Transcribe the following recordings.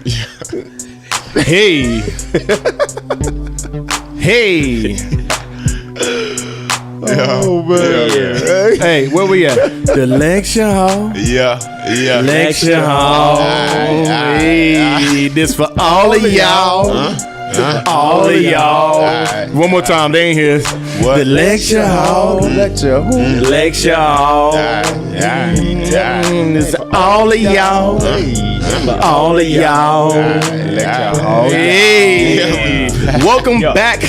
Hey. Hey. Oh man. Yeah. Hey, where we at? The lecture hall. Yeah. Lecture hall. Hey, this for all of y'all. All of y'all. One more time, they ain't here. What? The lecture hall. Lecture. Who? Lecture hall. It's all of y'all. All of y'all. Hey. Welcome back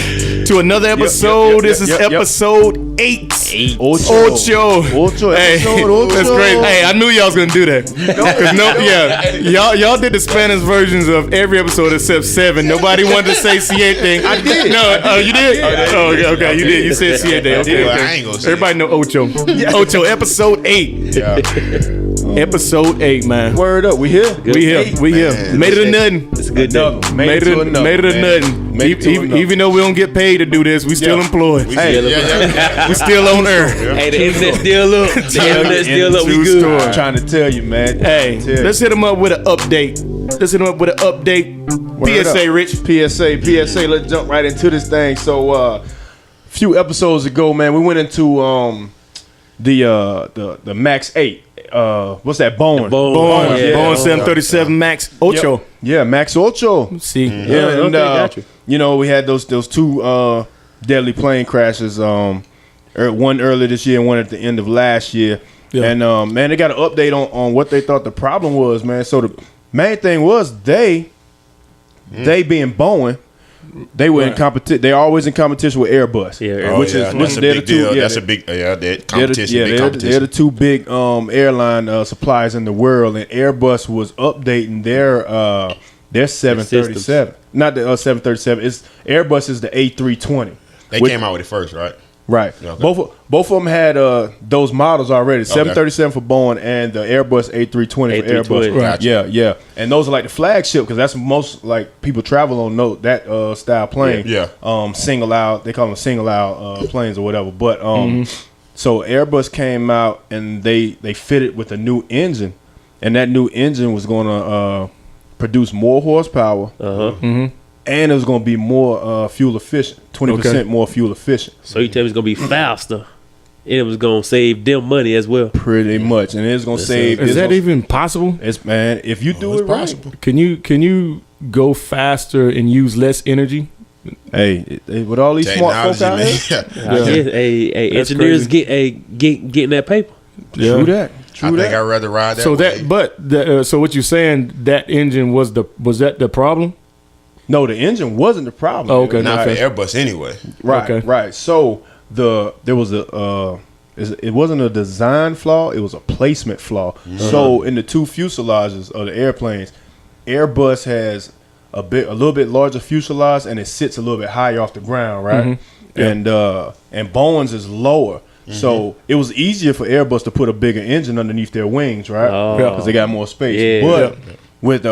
to another episode. This is episode 8. Ocho. Hey, that's great. Hey, I knew y'all was gonna do that. Y'all did the Spanish versions of every episode except 7. Nobody wanted to say siete. I did. No, you did. Oh, okay, you did. You said siete. Okay. I ain't gonna say Everybody know Ocho. Ocho, episode 8. Yeah. Episode 8, man. Word up, we here. We here. Man. Made it a nothing. It's a good day. Made it a nothing. Even though we don't get paid to do this, we still employed. We still on air. Hey, the internet still up. The internet still up. We True good. story. I'm trying to tell you, man. Hey, let's hit him up with an update. PSA, Rich. PSA. Let's jump right into this thing. So, a few episodes ago, man, we went into the Max 8. What's that? Boeing. Boeing 737 Max Ocho. Yeah, Max Ocho. See, Yeah, and got you. we had those two deadly plane crashes. One earlier this year and one at the end of last year. Yeah. And man, they got an update on what they thought the problem was, man. So the main thing was they being Boeing, they were in competition. They're always in competition with Airbus. Yeah, That's a big deal. That's a big that competition. They're the two big airline suppliers in the world, and Airbus was updating their 737, not the 737. It's Airbus is the A320. They came out with it first, right? Right. Okay. Both of them had those models already. 737 for Boeing and the Airbus A320 for Airbus. Right. Yeah. And those are like the flagship because that's most like people travel on that style plane. Yeah. Single aisle. They call them single aisle planes or whatever. But so Airbus came out and they fitted with a new engine, and that new engine was going to produce more horsepower. And it was going to be more fuel efficient, 20% more fuel efficient. So you tell me it's gonna be faster, and it was gonna save them money as well. Pretty much. And it's going to save. is that even possible? It's, man, if you do it right. Can you go faster and use less energy? Hey, with all these smart folks out here. Engineers getting that paper. Yeah. True that. I think I'd rather ride that. So way. so what you're saying? That engine was that the problem? No, the engine wasn't the problem. Oh, okay. not Okay. for Airbus anyway. Right, Okay. right. So there was it wasn't a design flaw, it was a placement flaw. So in the two fuselages of the airplanes, Airbus has a little bit larger fuselage and it sits a little bit higher off the ground, right? And Boeing's is lower. So it was easier for Airbus to put a bigger engine underneath their wings, right? Because they got more space. Yeah. But with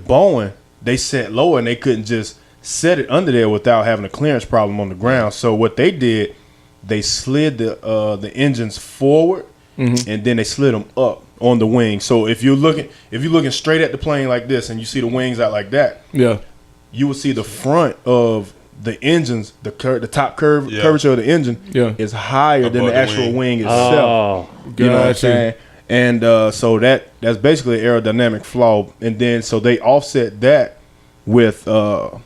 Boeing, they set lower and they couldn't just set it under there without having a clearance problem on the ground. So what they did, they slid the engines forward and then they slid them up on the wing. So if you're looking straight at the plane like this and you see the wings out like that, you will see the front of the engines, the top curvature of the engine is higher than the Above the actual wing itself. Oh, You know what I'm saying? And so that's basically an aerodynamic flaw. And then so they offset that with a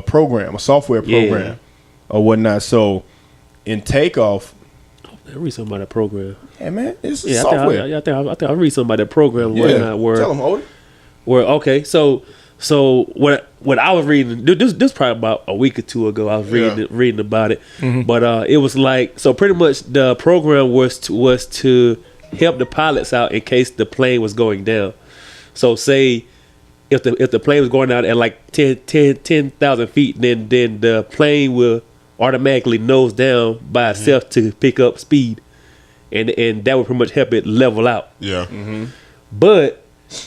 program, a software program or whatnot. So in takeoff, I read something about that program. yeah, man, it's software. I think I read something about that program. Yeah, Where tell them, Odie. okay, so what I was reading, this probably about a week or two ago. I was reading about it, but it was like, so pretty much the program was to help the pilots out in case the plane was going down. So say if the plane was going out at like 10,000 feet, then the plane will automatically nose down by itself to pick up speed, and that would pretty much help it level out. Yeah. But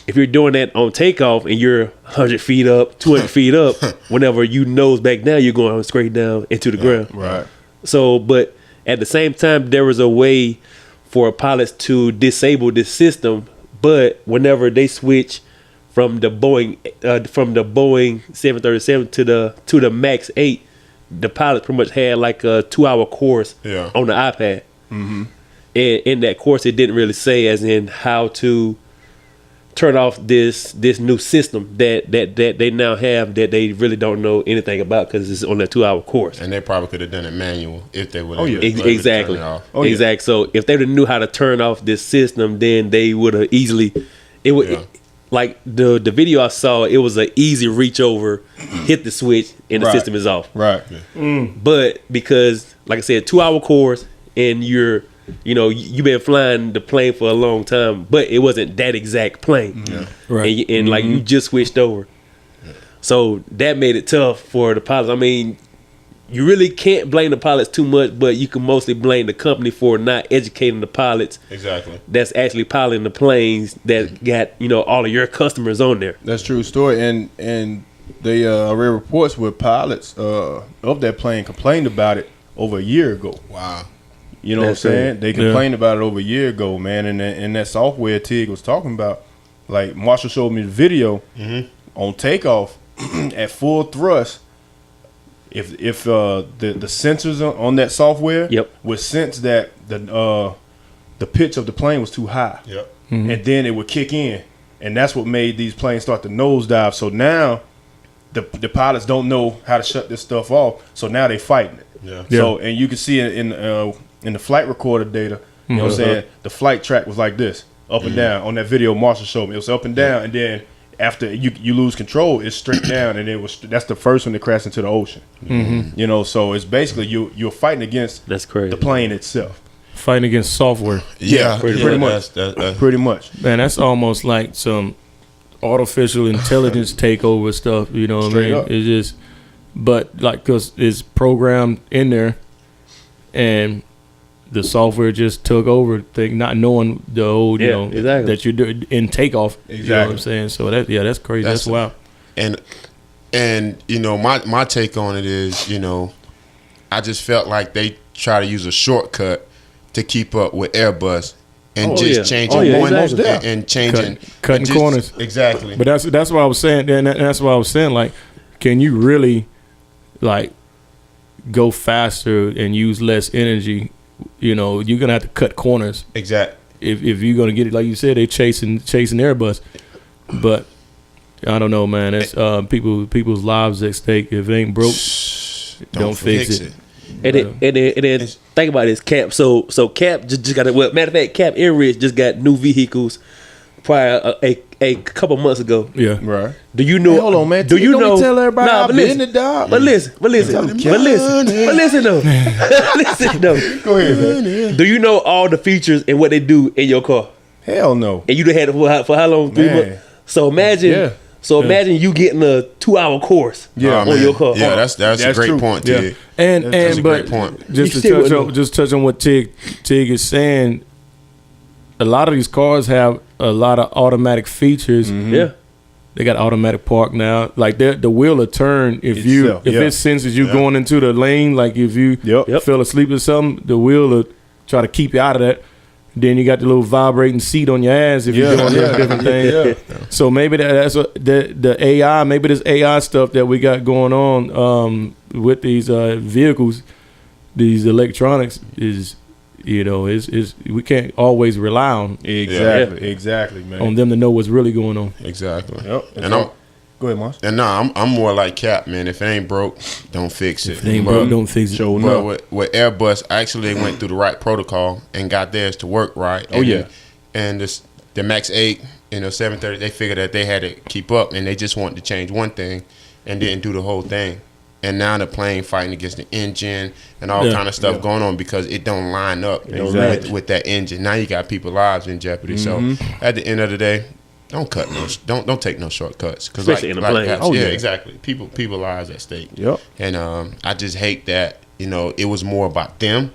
if you're doing that on takeoff and you're 100 feet up, 200 feet up, whenever you nose back down, you're going straight down into the ground. Right. So, but at the same time, there was a way for pilots to disable this system, but whenever they switch from the Boeing 737 to the Max 8, the pilots pretty much had like a 2-hour course on the iPad. Mm-hmm. And in that course, it didn't really say as in how to turn off this new system that they now have that they really don't know anything about because it's on that 2-hour course. And they probably could have done it manual if they would. Exactly. Exactly. So if they would have knew how to turn off this system, then they would have easily. It would like the video I saw. It was an easy reach over, hit the switch, and the system is off. Right. But because, like I said, 2-hour course, and you've been flying the plane for a long time, but it wasn't that exact plane. Yeah. Right. And like you just switched over. Yeah. So that made it tough for the pilots. I mean, you really can't blame the pilots too much, but you can mostly blame the company for not educating the pilots. Exactly. That's actually piloting the planes that got, all of your customers on there. That's true story. And they read reports where pilots of that plane complained about it over a year ago. Wow. You know what I'm saying? They complained about it over a year ago, man. And that software Tig was talking about, like Marshall showed me the video on takeoff at full thrust. If the sensors on that software would sense that the pitch of the plane was too high, and then it would kick in, and that's what made these planes start to nosedive. So now the pilots don't know how to shut this stuff off. So now they fighting it. Yeah. So and you can see it in the flight recorder data. You know what I'm saying? The flight track was like this, up and down on that video Marshall showed me. It was up and down, and then after you lose control, it's straight down, and that's the first one that crashed into the ocean. Mm-hmm. So it's basically you're fighting against the plane itself. Fighting against software. Yeah, pretty much. Pretty much. Man, that's almost like some artificial intelligence takeover stuff. You know what I mean? Up. It's just, but like because it's programmed in there, and the software just took over, not knowing the old, that you're doing in takeoff. Exactly. You know what I'm saying? So that's crazy. That's wild. And my take on it is, I just felt like they try to use a shortcut to keep up with Airbus and changing one and changing cutting corners. Exactly. But that's what I was saying. And that's what I was saying. Like, can you really like go faster and use less energy? You're gonna have to cut corners. Exactly. If you're gonna get it, like you said, they chasing Airbus. But I don't know, man. It's people's lives at stake. If it ain't broke, don't fix it. And then think about this, Cap. So Cap just got it. Well, matter of fact, Cap Air Ridge just got new vehicles prior a couple months ago. Yeah, right. Do you know? Hey, hold on, man. Do you know? Tell everybody But listen though. Go ahead, man. Do you know all the features and what they do in your car? Hell no. And you done had it for how long? 3 months. So imagine. Yeah. So imagine you getting a 2-hour course on your car. Yeah, that's a great point, Tig. Yeah. That's a great point. Just to touch on what Tig is saying, a lot of these cars have a lot of automatic features. Mm-hmm. Yeah. They got automatic park now. Like the wheel will turn if it senses you going into the lane. Like if you fell asleep or something, the wheel will try to keep you out of that. Then you got the little vibrating seat on your ass if you're doing different things. Yeah. So maybe that's the AI. Maybe this AI stuff that we got going on with these vehicles, these electronics is. Is we can't always rely on exactly, man. On them to know what's really going on. Exactly. Yep. And go ahead, Mars. And I'm more like Cap, man. If it ain't broke, don't fix it. If it ain't broke, don't fix it. But with Airbus, actually they went through the right protocol and got theirs to work right. And the Max 8, 730, they figured that they had to keep up, and they just wanted to change one thing and didn't do the whole thing. And now the plane fighting against the engine and all kind of stuff going on because it don't line up with that engine. Now you got people's lives in jeopardy. Mm-hmm. So at the end of the day, don't take no shortcuts. Especially in the plane. Exactly. People lives at stake. Yep. And I just hate that it was more about them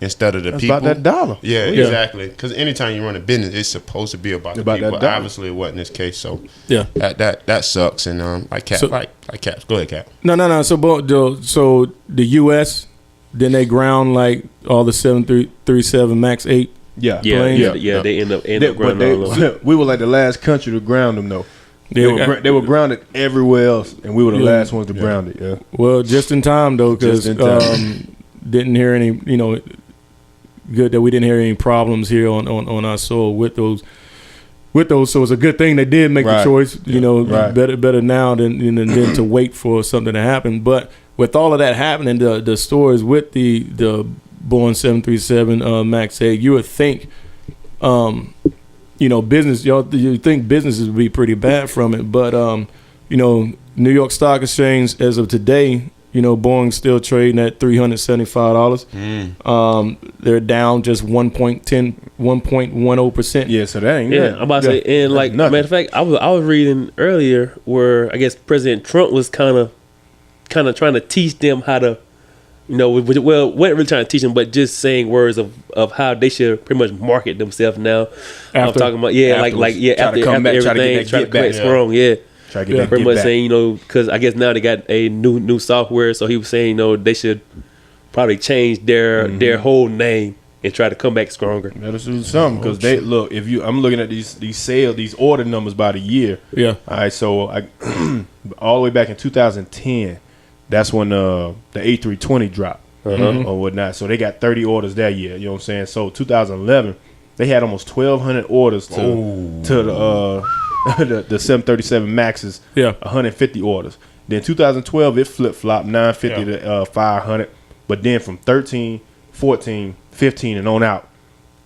instead of the people. About that dollar. Yeah, exactly. Because anytime you run a business, it's supposed to be about the people. But obviously, it wasn't this case. So that sucks. And like Cap, go ahead, Cap. No. So the U.S. then they ground like all the 737 Max 8. Yeah. They end up grounding all of them. We were like the last country to ground them though. They were grounded everywhere else, and we were the last ones to ground it. Yeah. Well, just in time though, because didn't hear any. Good that we didn't hear any problems here on our soil with those. So it's a good thing they did make the choice. Better now than to wait for something to happen. But with all of that happening, the stories with the Boeing 737 MAX 8, you would think, business. You think businesses would be pretty bad from it, but New York Stock Exchange as of today, Boeing's still trading at $375. They're down just 1.10%. Yeah, so that ain't good. I'm about to say, and like matter of fact, I was reading earlier where I guess President Trump was kind of trying to teach them how to, wasn't really trying to teach them, but just saying words of how they should pretty much market themselves now. I'm talking about after everything, try to come back strong. Pretty much saying, because I guess now they got a new software, so he was saying, they should probably change their whole name and try to come back stronger. That'll do something, because I'm looking at these sales, these order numbers by the year. Yeah. All right, so all the way back in 2010, that's when the A320 dropped or whatnot. So they got 30 orders that year. You know what I'm saying? So 2011, they had almost 1,200 orders to the 737 Maxes, 150 orders. Then 2012, it flip-flopped 950 to 500. But then from 13, 14, 15, and on out,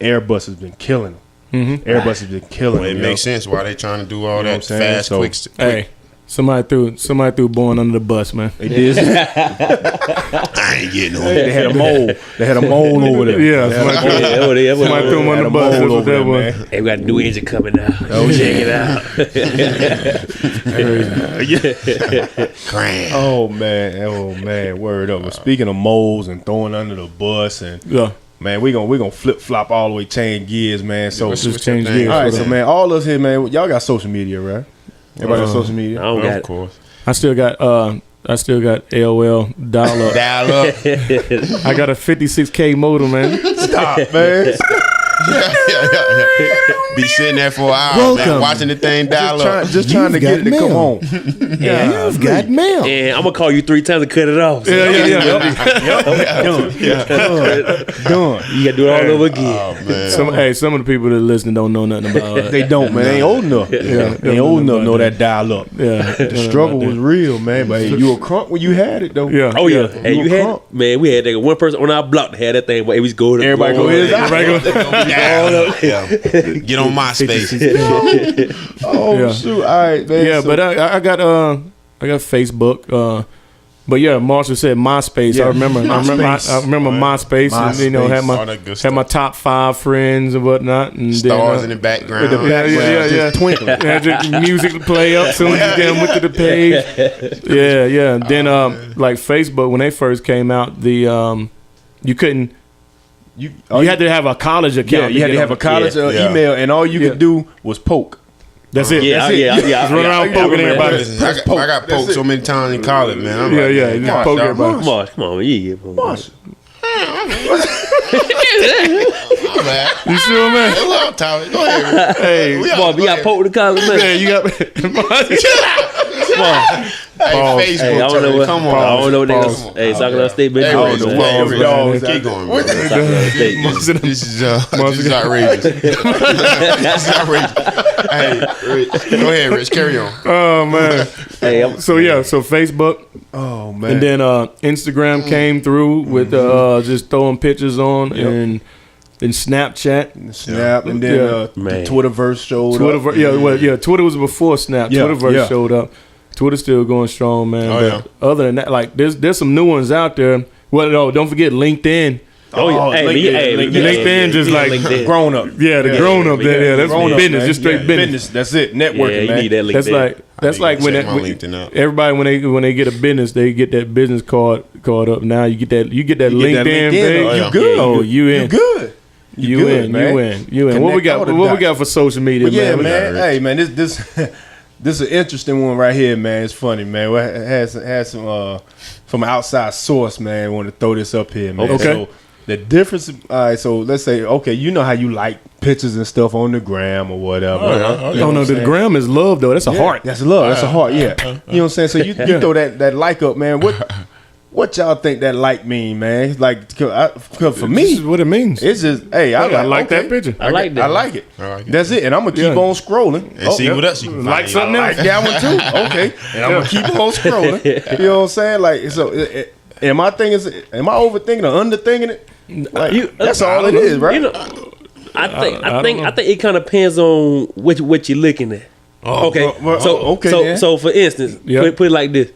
Airbus has been killing them. Airbus has been killing them. It makes sense why they trying to do all that fast, quick. Hey, somebody threw Boeing under the bus, man. They did. I ain't getting on it. They had a mole. They had a mole over there. Yeah, somebody threw him under the bus. That's what that was. Hey, we got a new engine coming out. Check it out. Oh man, word up. Speaking of moles and throwing under the bus and man, we gonna flip flop all the way, change gears, man. So just change gears. All right, so man, all us here, man, y'all got social media, right? Everybody got social media. I don't got of course. I still got AOL dial up. I got a 56K modem, man. Stop, man. Be sitting there for an hour, man, watching the thing dial up. Just trying to get it to come on. You've got mail. And I'm gonna call you 3 times to cut it off. So. Done. You gotta do it all over again. Oh, man. Some of the people that listen don't know nothing about it. They don't, man. They ain't old enough. They ain't old enough to know that dial up. Yeah, the struggle was real, man. But hey, you a crunk when you had it, though. Yeah. Oh yeah. Hey, you had man. We had that one person on our block that had that thing, but it was going. Everybody go his. Get on MySpace. Shoot! All right, man. Yeah, but I got Facebook. But yeah, Marshall said MySpace. Yeah. I remember MySpace. And, had my top 5 friends and whatnot, and stars in the background. Just twinkling. Had your music to play up soon as you went to the page. Yeah. And then like Facebook, when they first came out, you couldn't. You had to have a college account. Yeah, you had to have a college email, and all you could do was poke. That's it. Yeah. Just run around poking everybody. I got poked so many times in college, man. I'm you just poke everybody. Come on, yeah. You sure, man? Hello, Tyler. Go ahead. Hey, we got poked in college, man. Yeah, you got. Come on. Hey, Facebook. Hey, I don't know what. Come on. I don't know what niggas. Hey, Sacramento State, bitch. Keep going, man. This is outrageous. This is outrageous. Hey, Rich, go ahead, Rich. Carry on. Oh man. Hey, so Facebook. Oh man. And then Instagram came through with just throwing pictures on and Snapchat, and then the Twitterverse showed up. Twitter was before Snap. Twitterverse showed up. Twitter's still going strong, man. Other than that, like there's some new ones out there. Well, no, don't forget LinkedIn. LinkedIn just like grown up. Yeah, the grown up. That's business, just straight business. That's it. Networking, man. You need that LinkedIn. That's like when everybody when they get a business, they get that business card up. Now you get that LinkedIn. You good? Oh, you in? You good? You in? What we got for social media, man? Man. Hey, man, this is an interesting one right here, man. It's funny, man. We had some from an outside source, man. Want to throw this up here, man. Okay. So The difference. All right, so let's say, okay, you know how you like pictures and stuff on the gram or whatever. Oh no, the gram is love though. That's a heart. That's love. That's a heart. Yeah. You know what I'm saying? So you throw that like up, man. What y'all think that like mean, man? Like, cause for This me, is what it means. it's just, hey, I like that picture. I like that. I like it. I like it. That's it. And I'm gonna keep on scrolling And see what else you can Like find. something I like else. that one too. Okay, and I'm gonna keep on scrolling. You know what I'm saying? Like, so, am I overthinking or underthinking it? Like, that's all it is, right? You know, I think it kind of depends on what you're looking at. Okay, okay, so for instance, Yeah. put it like this.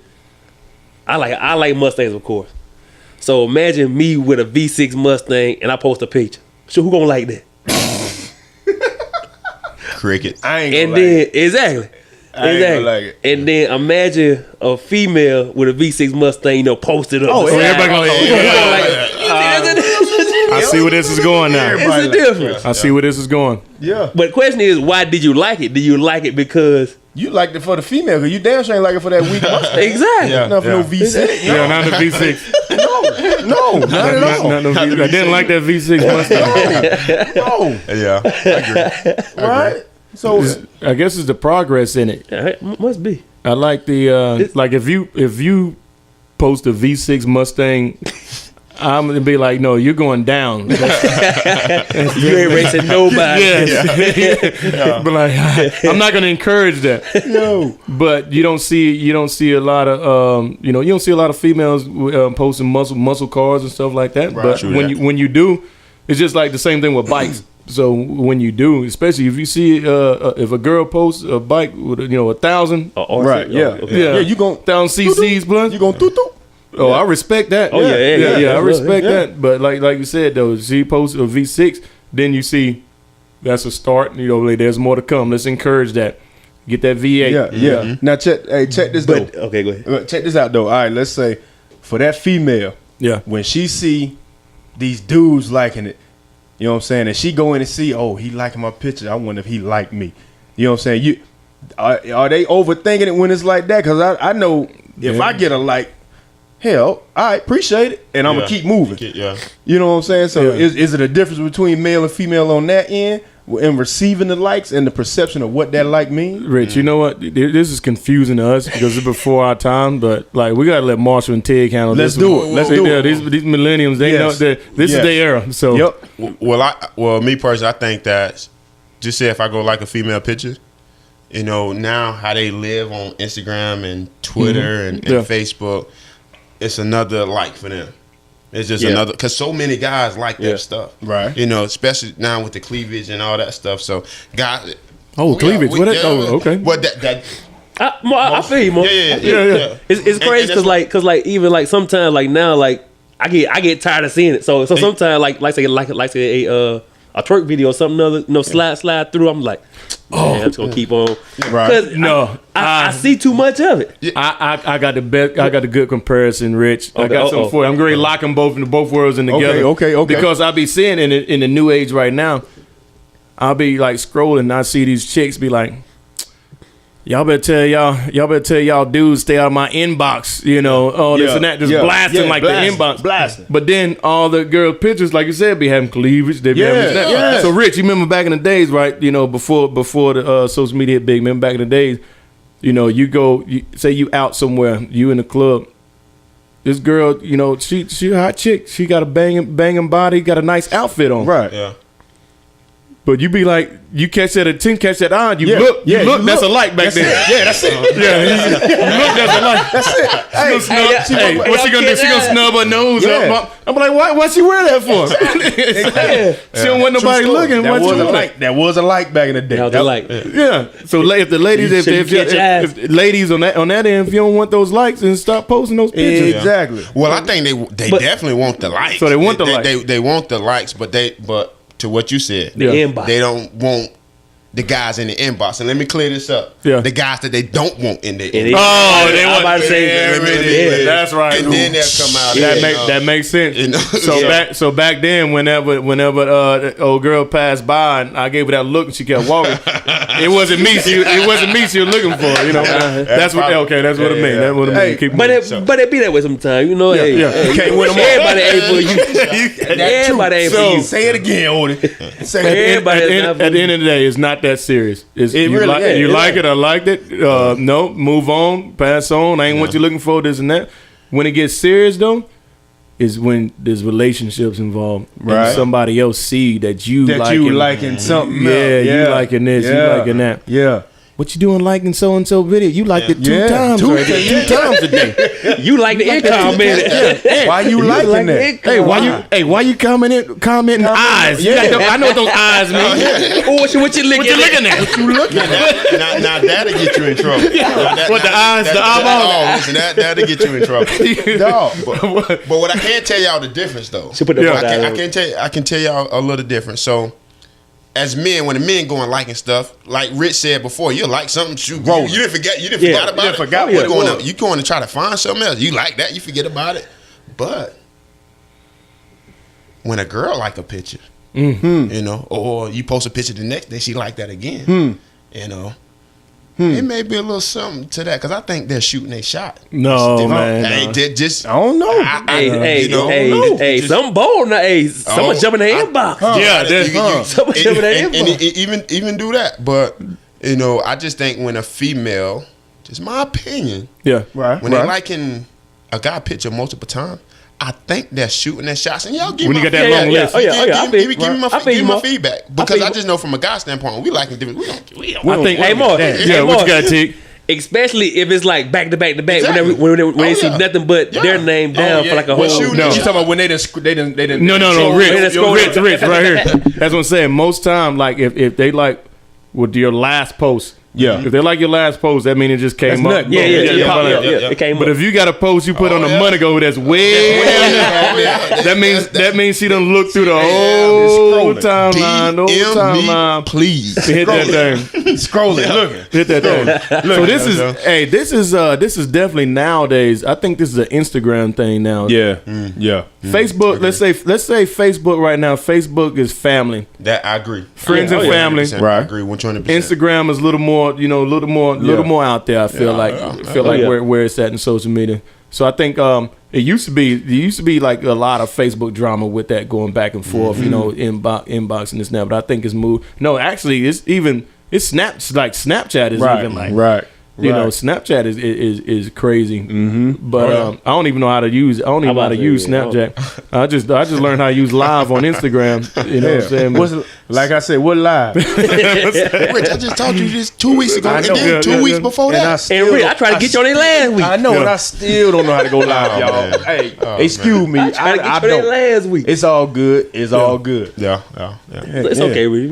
I like Mustangs, of course. So imagine me with a V6 Mustang and I post a picture. So who gonna like that? Cricket. I ain't And gonna then like it. exactly. I ain't gonna like it. And then imagine a female with a V6 Mustang, posted up. Oh, beside everybody her. gonna- Who gonna like it? I see where this is going now. It's a difference. I see where this is going. Yeah, But the question is, why did you like it? Did you like it because you liked it for the female, cause you damn sure ain't like it for that weak Mustang. exactly? Not for no V6. Yeah, not the V6. No, not at all. Not no V6. I didn't like that V6 Mustang. No, Yeah, I agree. right? So I guess it's the progress in it. Must be. I like the like if you post a V6 Mustang, I'm gonna be like, no, you're going down. You ain't racing nobody. But like, I'm not gonna encourage that. no, But you don't see a lot of you don't see a lot of females posting muscle cars and stuff like that. But True when that. you do, it's just like the same thing with bikes. So when you do, especially if you see if a girl posts a bike with 1,000, right? Yeah, yeah, You gon' 1,000 cc's plus, you gon' toot. oh, I respect that. Oh, yeah, I respect yeah. that. But like you said though, she posted a V6, then you see that's a start. Like, there's more to come. Let's encourage that. Get that V8. Yeah. Now check this though. But okay, go ahead. Check this out though. All right, let's say for that female, Yeah. when she see these dudes liking it, you know what I'm saying, and she go in and see, oh, he liking my picture. I wonder if he like me. You know what I'm saying? Are they overthinking it when it's like that? Because I know if I get a like, hell, I appreciate it, and I'm gonna keep moving. Yeah. You know what I'm saying? So Yeah. is it a difference between male and female on that end in receiving the likes and the perception of what that like means? Rich, you know what? This is confusing to us because it's before our time, but like we gotta let Marshall and Tig handle Let's this. do it. Let's do it. These millenniums, they Yes. know that this is Yes. their era. So Yep. Well, me personally, I think that just say if I go like a female picture, now how they live on Instagram and Twitter and Yeah. Facebook, it's another like for them. It's just another, because so many guys like their stuff, Right. Especially now with the cleavage and all that stuff. So, guys, cleavage. Okay. But that I feel you, Mo. yeah. It's crazy because like even like sometimes like now like I get tired of seeing it. So sometimes like say a twerk video or something other slide through. I'm like, man, I'm just gonna keep on. Right. 'Cause No, I see too much of it. I got the best. I got the good comparison, Rich. I Okay, got something for you. I'm going to lock them both worlds in together. Okay. Because I be seeing in the new age right now, I'll be like scrolling and I see these chicks be like, y'all better tell y'all dudes stay out of my inbox. This and that, just blasting the inbox. Blasting. But then all the girl pictures, like you said, be having cleavage. They be having this and that. Yeah. So Rich, you remember back in the days, right? Before the social media hit big. Remember back in the days, you go, say you out somewhere, you in the club. This girl, she a hot chick. She got a banging body, got a nice outfit on. Right. Yeah. But you be like, you catch that attention, catch that eye, you Yeah. look, Yeah, you look. you That's look. a like back That's then. it. Yeah, that's it. Yeah, you look. That's a like. That's it. Hey, what she gonna do? She gonna snub her nose Yeah. up. I'm like, why she wear that for? She don't want nobody looking. That What was you a want? like. That was a like back in the day. Now they like Yeah. So if the ladies, if ladies on that end, if you don't want those likes, then stop posting those pictures. Exactly. Well, I think they definitely want the likes. So they want the likes. They want the likes, but to what you said, Yeah. inbox. they don't want the guys in the inbox. And let me clear this up. Yeah. The guys that they don't want in their inbox. Oh, they I'm want about to say, that's right. And then they'll come out. That makes sense. You know, So back then, whenever the old girl passed by and I gave her that look and she kept walking, it wasn't me. It wasn't me she was looking for. You know, that's what. Okay, that's what it means. That's what it means. Keep But moving. it be that way sometimes, you know. Hey, You can't win them all. everybody ain't for you. Everybody ain't for you. Say it again, Odie. Say it. Everybody is not for At the you. end of the day, it's not that serious. It's, It you really like, is. you It like is. it, I liked it. No, move on, pass on. Ain't what you're looking for, this and that. When it gets serious, though, is when there's relationships involved. Right. And somebody else see that you liking something. Yeah, you liking this, you liking that. Yeah. What you doing liking so-and-so video? You liked it two Yeah. times Two right there. 2 times a day. You like the income, man. Why you liking that? Hey, why you commenting eyes? Yeah. You got I know what those eyes mean. Oh, what you looking What you looking at? What you looking at? now that'll get you in trouble. What, the eyes, the eyeball? Listen, that'll get you in trouble. Dog. But what I can tell y'all the difference though. She put the Yeah. butt out. I can tell y'all a little difference. So as men, when the men going liking stuff, like Rich said before, you like something, you didn't forget forgot about it. forgot you what it going was. you going to try to find something else. You like that, you forget about it. But when a girl like a picture, you know, or you post a picture the next day, she like that again, you know. It may be a little something to that because I think they're shooting a shot. No, man. Hey, no. just I don't know. Hey, some bold now. Hey, someone jump in the inbox. Someone jump in the inbox. and even do that. But you know, I just think when a female, just my opinion, Yeah. Right. when they're liking a guy picture multiple times, I think they're shooting their shots. And y'all give When me you got that long list. give me my feedback because I just know from a guy standpoint, when we liking different. We don't. I think. Hey, Mark. Yeah, Hey, what Mark. you got, Tick? Especially if it's like back to back to back, Exactly. when they see yeah. nothing but their name down for like a What whole. shooting No. You talking about when they didn't No, let's go Rich, there. Rich, right here. That's what I'm saying. Most time, like if they like with your last post, Yeah. if they like your last post, that means it just came That's up. nothing. Yeah. yeah. It came But up. if you got a post you put on a month ago that's way that means she done looked through the whole timeline, the whole timeline. please. Hit that thing. scrolling, looking. Hit that thing. So this is definitely nowadays. I think this is an Instagram thing now. Yeah. Yeah. Facebook. Let's say Facebook right now. Facebook is family, That I agree. friends and family. 100%. Right. I agree 100%. Instagram is a little more, a little more out there. I feel like where it's at in social media. So I think it used to be like a lot of Facebook drama with that going back and forth, inbox and this and that. But I think it's moved. No, actually, it's Snapchat is even like right. Snapchat is crazy. But I don't even know how to use. I don't even know how to use Snapchat. I just learned how to use Live on Instagram. You know what I'm saying? Like I said, what live? Rich, I just told you this 2 weeks ago, I and know. then 2 weeks before that. And Rick, I tried to get you on there last week. I know, and I still don't know how to go live, y'all. man. Hey, excuse me. I tried to I get you on don't. there last week. It's all good. It's all good. Yeah. It's okay, Rick.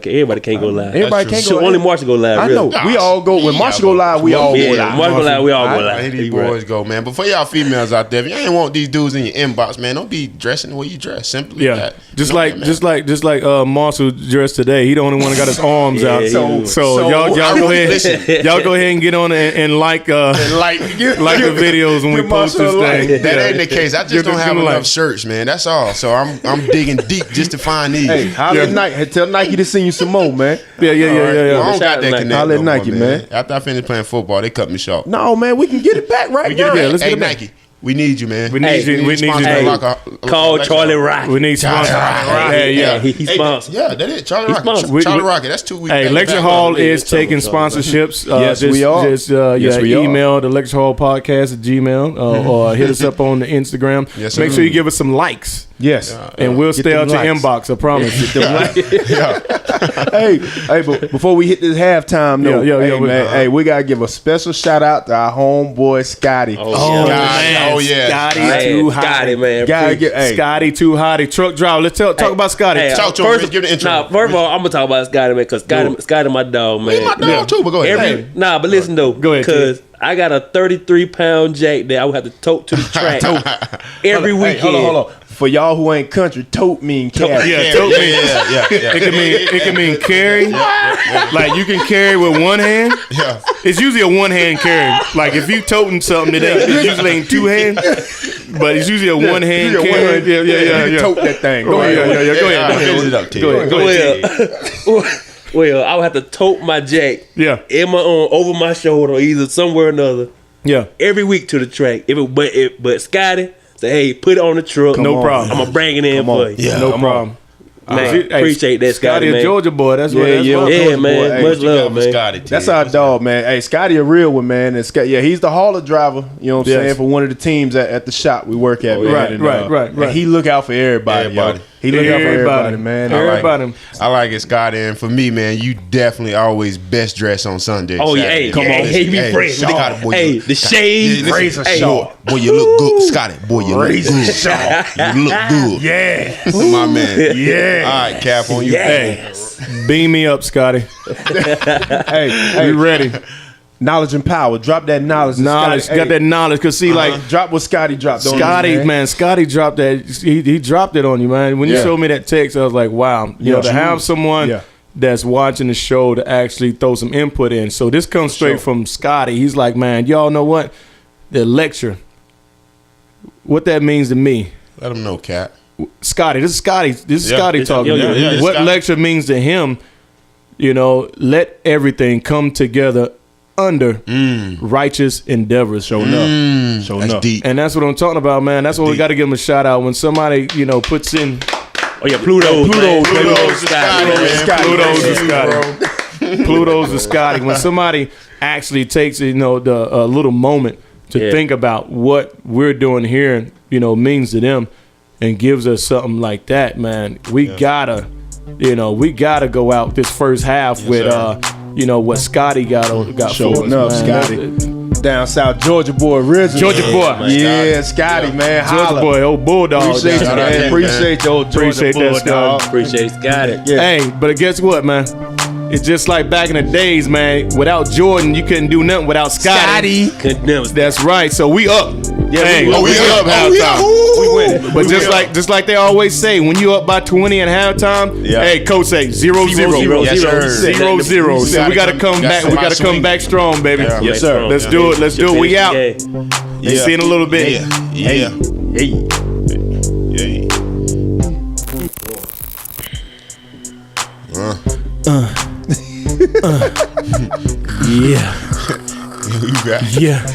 Everybody can't go live. Everybody can't So go. only Marshall go live. I really. know. We all go. When Marshall go live, we all go Yeah, live. Marshall go live. We all go I live. hear these You right. boys go, man. But for y'all females out there, if you ain't want these dudes in your inbox, man, don't be dressing the way you dress. Simply that. Just You know like what I mean? just like Marshall dressed today. He the only one that got his arms out. Yeah, So y'all go ahead. listen. Y'all go ahead and get on and like Like the videos when we give post this Marshall a like. thing. That Yeah. ain't the case. I Give just don't them have a enough like. shirts, man. That's all. So I'm digging deep just to find these. Hey, holla at Nike. Tell Nike to send you some more, man. Yeah. Well, I don't got that Shout out connect Holla at no Nike, more, man. After I finished playing football, they cut me short. No, man, we can get it back right now. let's Hey, get it back. Nike, we need you, man. We need you. We need you. sponsor Hey, like Call like- Charlie Rock. We need sponsors. Yeah. He Hey, sponsored. yeah, that is Charlie Rocket. sponsored. Charlie Rocket. That's 2 weeks. Hey, back to Lecture back. Hall Yeah, is taking Charlie. sponsorships. Yes, we are. Just Yes, we are. email the Lecture Hall Podcast at Gmail or hit us up on the Instagram. Yes, Make sir. sure you give us some likes. Yes. And we'll Get stay them out your likes. inbox, I promise. Hey, but before we hit this halftime note, Yeah, hey, we gotta give a special shout out to our homeboy Scotty. Oh, man. Oh, yeah. Scotty Man, too Scotty, hot. man. Gotta get, hey, Scotty too hotty. Truck driver. Let's talk about Scotty. Hey, Talk to him, Rich. Give the intro. First of all, I'm gonna talk about Scotty, man, because Scotty my dog, man. He my dog too, but go ahead. But listen though, Go ahead, because I got a 33-pound jack that I would have to tote to the track every hey, weekend. hold on. for y'all who ain't country, tote mean carry. Yeah, tote mean. It can mean carry. Like you can carry with one hand. Yeah. It's usually a one hand carry. Like if you toting something, it usually ain't two hands, but it's usually a one hand carry. You tote that thing. Go ahead. Go ahead. Go ahead. Well, I would have to tote my jack Yeah. in my over my shoulder, or either somewhere or another, Yeah. every week to the track. But Scotty say, hey, put it on the truck. No problem. I'm gonna bring it in for you. Yeah. No problem. Man, appreciate that, Scotty, a man. Georgia boy. That's what. Yeah, Yeah, man. Hey, Much love, man. Scotty, That's our dog, man. Hey, Scotty a real one, man. And he's the hauler driver, you know what I'm Yes. saying, for one of the teams at the shop we work at, man. Right, And, right. And he look out for everybody, Everybody. yo. He look out for everybody, man. Everybody. I like it, Scotty. And for me, man, you definitely always best dressed on Sunday. Oh, yeah. Saturday. Hey, come on. Hey, be fresh. Scotty, boy, Hey, you- the shade. Listen, razor hey, sharp. Boy, you look good, Scotty. Boy, you Razor look good. sharp. You look good. Yeah. My man. Yeah. All right, Cap on you. Yes. Beam me up, Scotty. Hey, We ready. knowledge and power. Drop that knowledge. Knowledge. Scotty, Got that knowledge. Cause see, like drop what Scotty dropped on Scotty, you, man, Scotty dropped that. He dropped it on you, man. When you Yeah. showed me that text, I was like, wow. You know, to have someone Yeah. that's watching the show to actually throw some input in. So this comes straight from Scotty. He's like, man, y'all know what? The lecture. What that means to me. Let him know, Cap. Scotty, this is Scotty. This is Yeah. Scotty talking. yeah, What Scotty. lecture means to him, you know, let everything come together under righteous endeavors. Show enough. Show That's enough. deep. And that's what I'm talking about, man. That's what we got to give him a shout out when somebody, you know, puts in Oh, yeah, Pluto. Pluto's, Pluto's to Scotty, man. Scotty. Pluto's to You, Scotty. bro. Pluto's to Scotty. When somebody actually takes, you know, a little moment to Yeah. think about what we're doing here, you know, means to them, and gives us something like that, man, we gotta go out this first half with, you know, what Scotty got Show for us, enough, man. Scotty. Down south, Georgia boy, original. Georgia boy. Yeah, Scotty, man. Georgia Holla. boy, old bulldog. Appreciate you, Shout out to man. you, Appreciate your Georgia Appreciate that, bulldog. Scotty. Appreciate Scotty. Yeah. Hey, but guess what, man? It's just like back in the days, man. Without Jordan, you couldn't do nothing without Scotty. Could never. That's right. So we up. Yeah, hey, we up halftime. We win. But just like they always say, when you up by 20 at halftime, Yeah. hey, coach say 0-0. Yes, sir. 0-0. So we gotta come back. We gotta come swing. back strong, baby. Yeah. Yes, sir. Let's do it. Let's do it. We out. Yeah. You see in a little bit. Yeah. Hey. Yeah. Yeah. You got it. Yeah.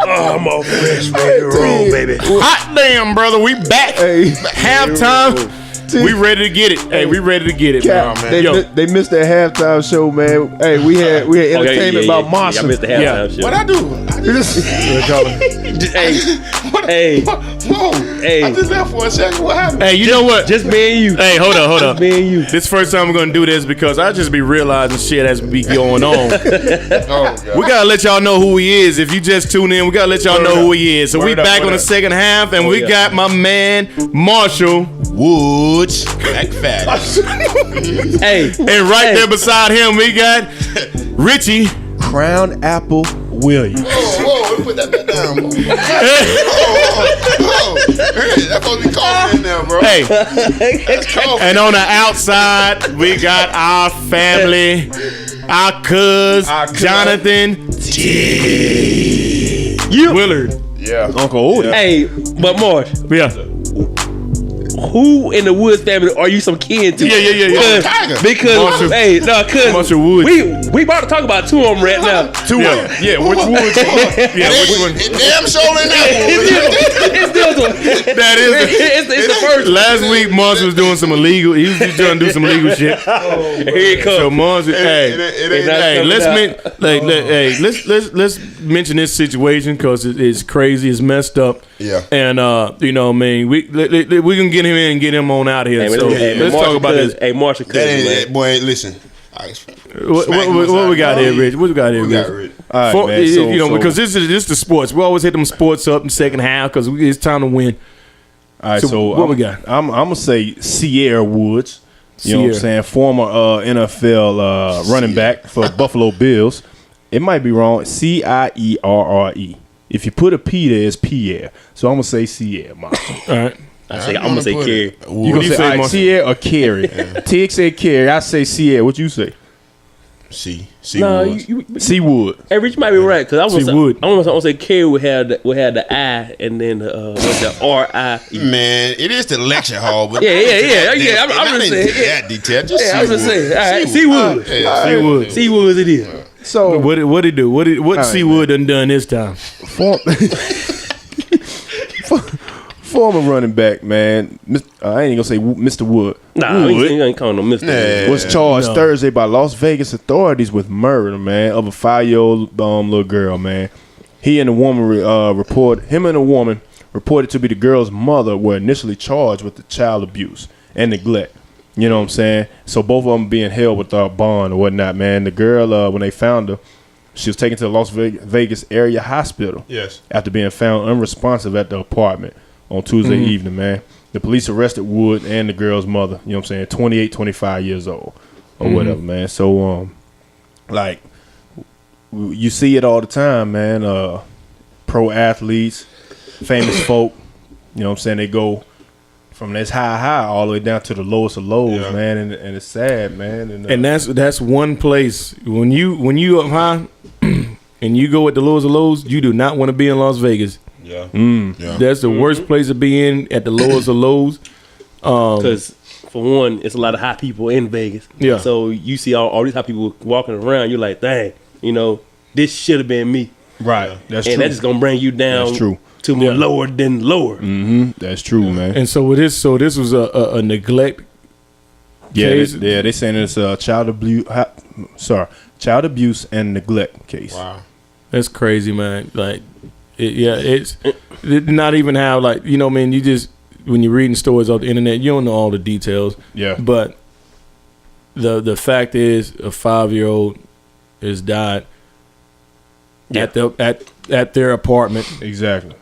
I'm all fresh, ready to roll, baby. Hot damn, brother. We back. Hey. Halftime. We ready to get it. Hey, we ready to get it, Cap, man. they, Yo. they missed that halftime show, man. Hey, we had entertainment about I Marshall. missed the Yeah. halftime show. What I do? Hey, Whoa. Hey. I just left for a second. What happened? Hey, you know what? just me and you. Hey, hold up. Me and you. This first time we're gonna do this because I just be realizing shit as we be going on. Oh, God. We gotta let y'all know who he is. If you just tune in, we gotta let y'all know who he is. So we Word up, back word on the up. second half, and we yeah. got my man Marshall, Woods. Black fat. Hey, and right there beside him we got Richie. Crown Apple Williams. Whoa, put that back down, bro. Hey, that's supposed to be coffee in there, bro. Hey, That's coffee. and on the outside we got our family, our cuz Jonathan Willard. Yeah. Uncle Odie. hey, but Marsh, Yeah. who in the Woods family are you some kin to? Yeah. Tiger. Because Marshall- hey, no, cause Marshall Woods. we about to talk about two of them right now. Two of them. Yeah, which Woods? Yeah, which one? It damn sure in that It's still some, That is it's the first. Last week, Marshall was doing some illegal. He was just trying to do some illegal shit. Here it comes. So Marshall, hey, let's mention this situation because it's crazy, it's messed up. Yeah. And you know, I mean, we can get him in and get him on out here. So let's talk about this. Hey, Marshall, That ain't man. it, boy. Listen. What we got here, Rich? What we got here, We got Rich? Rich. All right, For- man. you know, So- because this is the sports. We always hit them sports up in the second half because it's time to win. All right, So so what we got? I'm gonna say Sierra Woods. You know what I'm Sierra. saying? Former NFL running back for Buffalo Bills. It might be wrong. Cierre. If you put a P there, it's Pierre. So I'm gonna say Sierra. Marshall. All right. I'm gonna say Carrie. You gonna say Sierra or Carrie? Tig said Carrie. I say Sierra. What you say? C Wood. Hey, Rich might be right because I want to say Carrie would have the I and then what's the R-I. Man, it is the lecture hall, but yeah. I'm just saying that detail. Just I'm just saying. All right, C Wood it is. So what it do? What C Wood done this time? Former running back, man. I ain't gonna say Mr. Wood. Nah, you ain't calling him Mr. Was charged Thursday by Las Vegas authorities with murder, man, of a 5-year-old little girl, man. Him and a woman reported to be the girl's mother were initially charged with the child abuse and neglect. You know what I'm saying? So both of them being held without bond or whatnot, man. The girl, when they found her, she was taken to the Las Vegas area hospital. Yes. After being found unresponsive at the apartment on Tuesday evening, man. The police arrested Wood and the girl's mother, you know what I'm saying, 28, 25 years old or whatever, man. So, like, you see it all the time, man. Pro athletes, famous folk, you know what I'm saying, they go from this high all the way down to the lowest of lows, man, and it's sad, man. And that's one place, when you up high and you go at the lowest of lows, you do not want to be in Las Vegas. Yeah. That's the worst place to be in at the lowest of lows. Because for one, it's a lot of high people in Vegas. Yeah. So you see all these high people walking around. You're like, dang, this should have been me. Right. That's true. And that's just gonna bring you down. That's true. To more lower than lower. That's true, man. And so this was a neglect. Case. They saying it's a child abuse and neglect case. Wow. That's crazy, man. Like. It's not even how, like, man, you just, when you're reading stories off the internet, you don't know all the details. Yeah. But the fact is, a 5-year-old has died at their apartment. Exactly.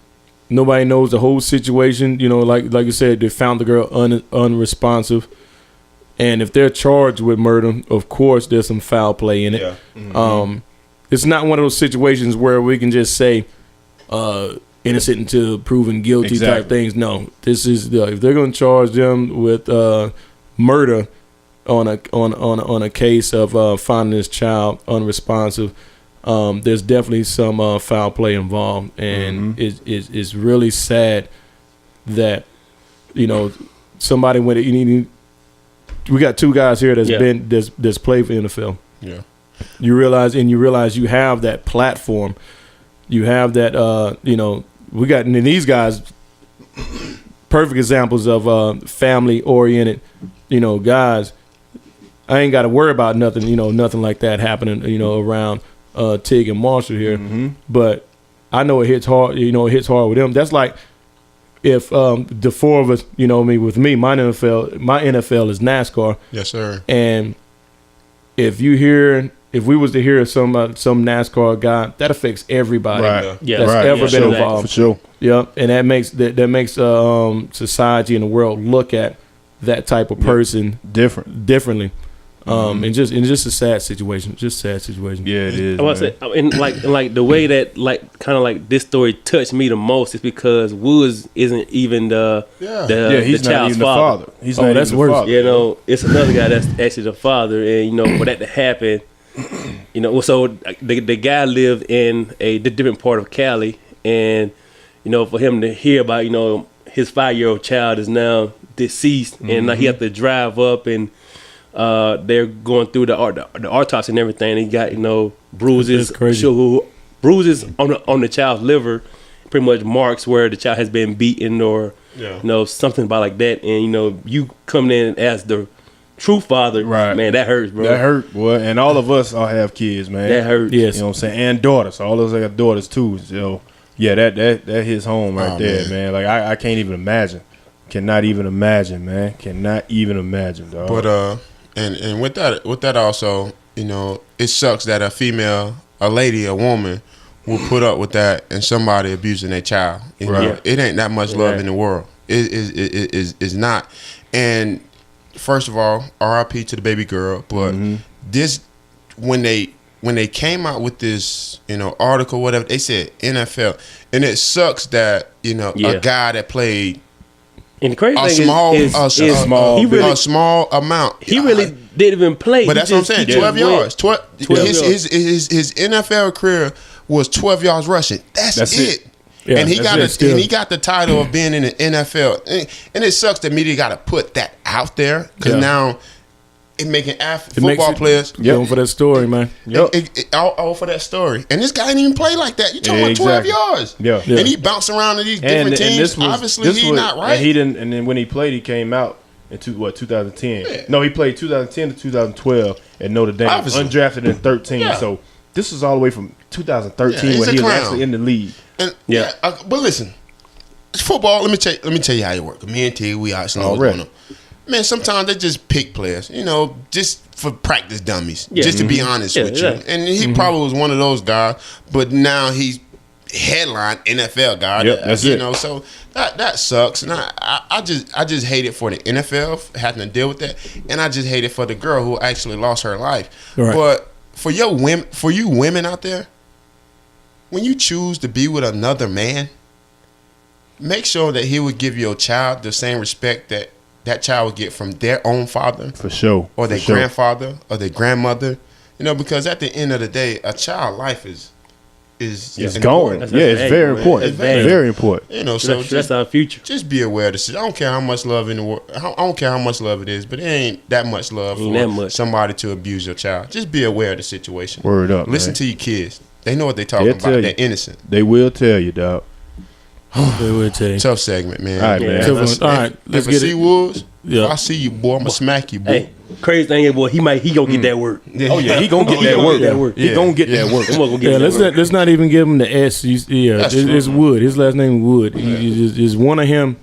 Nobody knows the whole situation. Like you said, they found the girl unresponsive. And if they're charged with murder, of course, there's some foul play in it. Yeah. It's not one of those situations where we can just say, innocent until proven guilty type things. No, this is if they're going to charge them with murder on a case of finding this child unresponsive, there's definitely some foul play involved, and it's really sad that somebody went. We got 2 guys here that's played for NFL. Yeah, you realize you have that platform. You have that, we got and these guys, perfect examples of family-oriented, guys. I ain't got to worry about nothing, nothing like that happening, around Tig and Marshall here. But I know it hits hard, it hits hard with them. That's like if the 4 of us, with me, my NFL is NASCAR. Yes, sir. And if we was to hear some NASCAR guy, that affects everybody that's ever been involved. For sure. Yeah, and that makes society and the world look at that type of person differently. And just a sad situation. Yeah, it is. I want to say, and like the way that kind of this story touched me the most is because Woods isn't even the he's not child's even father. the father. He's not that's even worse. the father. It's another guy that's actually the father, and for that to happen. So the guy lived in a different part of Cali, and for him to hear about his 5-year-old child is now deceased, and now he have to drive up, and they're going through the autopsy and everything. And he got bruises, bruises on the child's liver, pretty much marks where the child has been beaten or something about like that. And you coming in as the true father, right? Man, that hurts, bro. That hurt, boy. And all of us all have kids, man. That hurts. Yes. You know what I'm saying? And daughters. All of us got daughters too. So yeah, that hits home right there, man. Like I can't even imagine. Cannot even imagine, man. Cannot even imagine, dog. But and with that also, it sucks that a lady, a woman will put up with that and somebody abusing their child. It ain't that much love in the world. It is not. And first of all, R.I.P. to the baby girl. But this, when they came out with this, article, whatever, they said NFL, and it sucks that a guy that played And the crazy a thing small, is a small amount. he really didn't even play. But that's what I'm saying. 12 yards. 12 yards. His NFL career was 12 yards rushing. That's it. Yeah, and he that's got the title of being in the NFL. And it sucks that media got to put that out there because now it making football players going for that story, man. all for that story. And this guy didn't even play like that. You talking about 12 yards? Yeah. And he bounced around to these different teams. Obviously, he's not right. And he didn't. And then when he played, he came out in 2010. Yeah. No, he played 2010 to 2012 at Notre Dame, undrafted in 13. Yeah. So this is all the way from 2013 when he was actually in the league. And but listen, it's football. Let me tell you how it works. Me and T, we actually know what's going on. Man, sometimes they just pick players, just for practice dummies. Just to be honest with you. And he probably was one of those guys, but now he's headline NFL guy. Yep, that's it. So that sucks. And I just hate it for the NFL having to deal with that, and I just hate it for the girl who actually lost her life. Right. But for you women out there, when you choose to be with another man, make sure that he would give your child the same respect that child would get from their own father. For sure. Or their grandfather or their grandmother. Because at the end of the day, a child's life is gone. It's very important. It's very important. So that's our future. Just be aware of this. I don't care how much love in the world. I don't care how much love it is, but it ain't that much love for somebody to abuse your child. Just be aware of the situation. Word up. Listen to your kids. They know what they're talking about. They're innocent. They will tell you, dog. They will tell you. Tough segment, man. All right, man. All right, let's get it. Woods, if I see you, boy, I'm gonna smack you, boy. Hey, crazy thing is, boy, he gonna get that work. Oh yeah, he gonna get that work. He gonna get that work. Let's not even give him the S. It's Wood. His last name is Wood. Just one of him.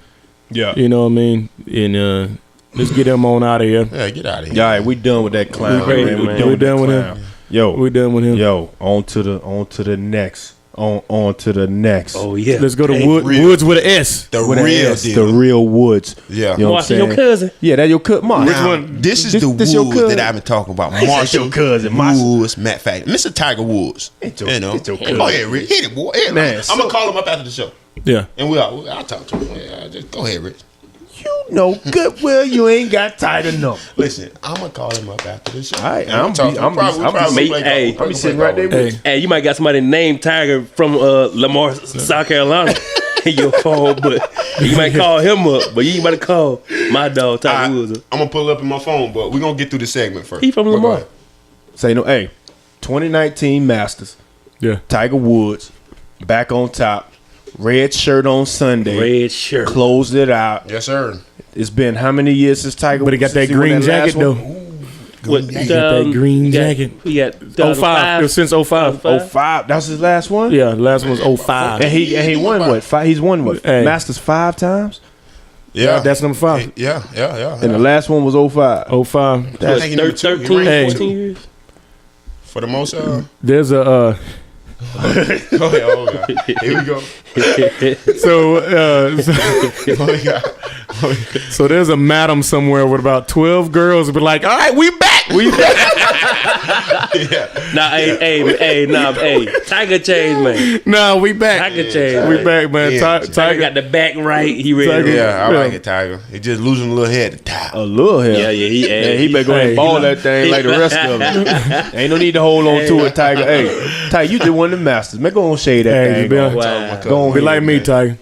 Yeah, you know what I mean. And let's get him on out of here. Yeah, get out of here. All right, we done with that clown. We're done with him. We're done with him. On to the next. On to the next. Oh yeah. Let's go to Woods with an S. The real deal. The real Woods. Yeah. You know what I'm saying? Your cousin. Yeah, that's your cousin. Which one? This is the Woods that I've been talking about. Marshall your cousin. Woods, Matt Fact. Mr. Tiger Woods. It's your cousin. Go ahead, Rich. Hit it, boy. Man, I'm gonna call him up after the show. Yeah. And I'll talk to him. Yeah, just go ahead, Rich. You know good well you ain't got tight enough. Listen, I'm gonna call him up after the show. All right, I'm be sitting right there with you. Hey, you might got somebody named Tiger from Lamar, South Carolina in your phone, but you might call him up, but you might call my dog Tiger Woods. I'm gonna pull up in my phone, but we're gonna get through the segment first. He from Lamar. Say no. Hey, 2019 Masters. Yeah. Tiger Woods back on top. Red shirt on Sunday. Red shirt. Closed it out. Yes, sir. It's been how many years since Tiger? But he got that green jacket though. What? He got that green jacket. He got 05. It was since 05. 05. That was his last one. Yeah, the last one was 05. And he won what? He's won what? Hey. Masters 5 times. Yeah, that's number 5. Yeah. And the last one was 05. 05. That's 13, 14 years. For the most. There's a. Go ahead. Here we go. So there's a madam somewhere with about 12 girls, but like, all right, we back. Tiger changed, man. Nah, we back. Tiger changed. We back, man. Yeah. Tiger got the back right. He ready. I like it, Tiger. He just losing a little head at the top. A little head. Yeah. He better go ahead and ball that thing like the rest of them. Ain't no need to hold on to it, Tiger. Hey, Tiger, you just won the Masters. Man, go on shade that thing. Go on, be like me, Tiger.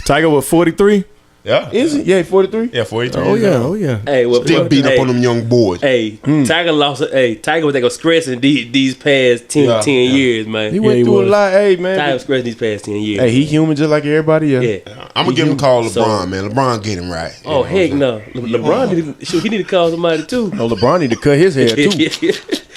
Tiger with 43. Yeah. Is it? Yeah, 43. Yeah, 43. Oh yeah. Hey, still beating up on them young boys. Hey, Tiger lost. Hey, Tiger was like a stressing these past 10 years, man. He went through a lot. Hey, man. Tiger was stressing these past 10 years. Hey, he human just like everybody else. Yeah. I'm gonna give him a call, LeBron. Man, LeBron get him right. Oh heck no, LeBron he need to call somebody too. No, LeBron need to cut his hair too.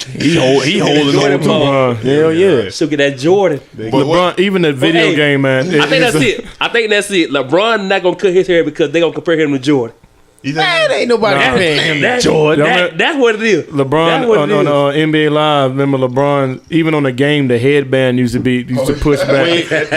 He holding on to hell yeah. Should get that Jordan. But LeBron, even the video game, man. I think that's it. LeBron not gonna cut his hair because they gonna compare him to Jordan. Man, ain't nobody comparing him to Jordan. That's what it is. LeBron on NBA Live. Remember LeBron? Even on the game, the headband used to push back. He got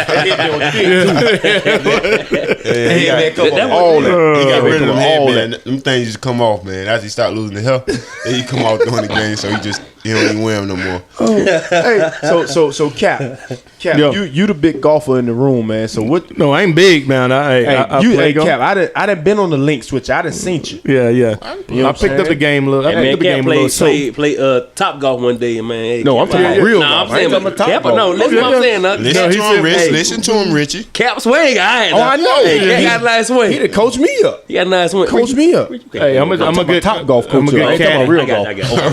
rid of them headband. Them things just come off, man. As he start losing the health, then he come off during the game, so he just He don't even wear them no more. Hey, so Cap, Yo. you the big golfer in the room, man. So what? No, I ain't big, man. I play golf. Cap, I done been on the link switch. I done seen you. Yeah. You know I what picked I'm up the game a little. I Man, picked up the Cap game a little. So, play Top Golf one day, man. Hey, No, I'm Cap, talking about real Nah, golf. I'm I ain't saying, talking about Top Cap, Golf. no, listen to what I'm saying. Listen to him, Rich. Listen to him, Richie. Cap swing, I Oh, I know. He got a nice swing. He done coached me up. He got a nice swing. Coach me up. hey, I'm a good Top golf I'm coach. a I good ain't talking about caddy. real I got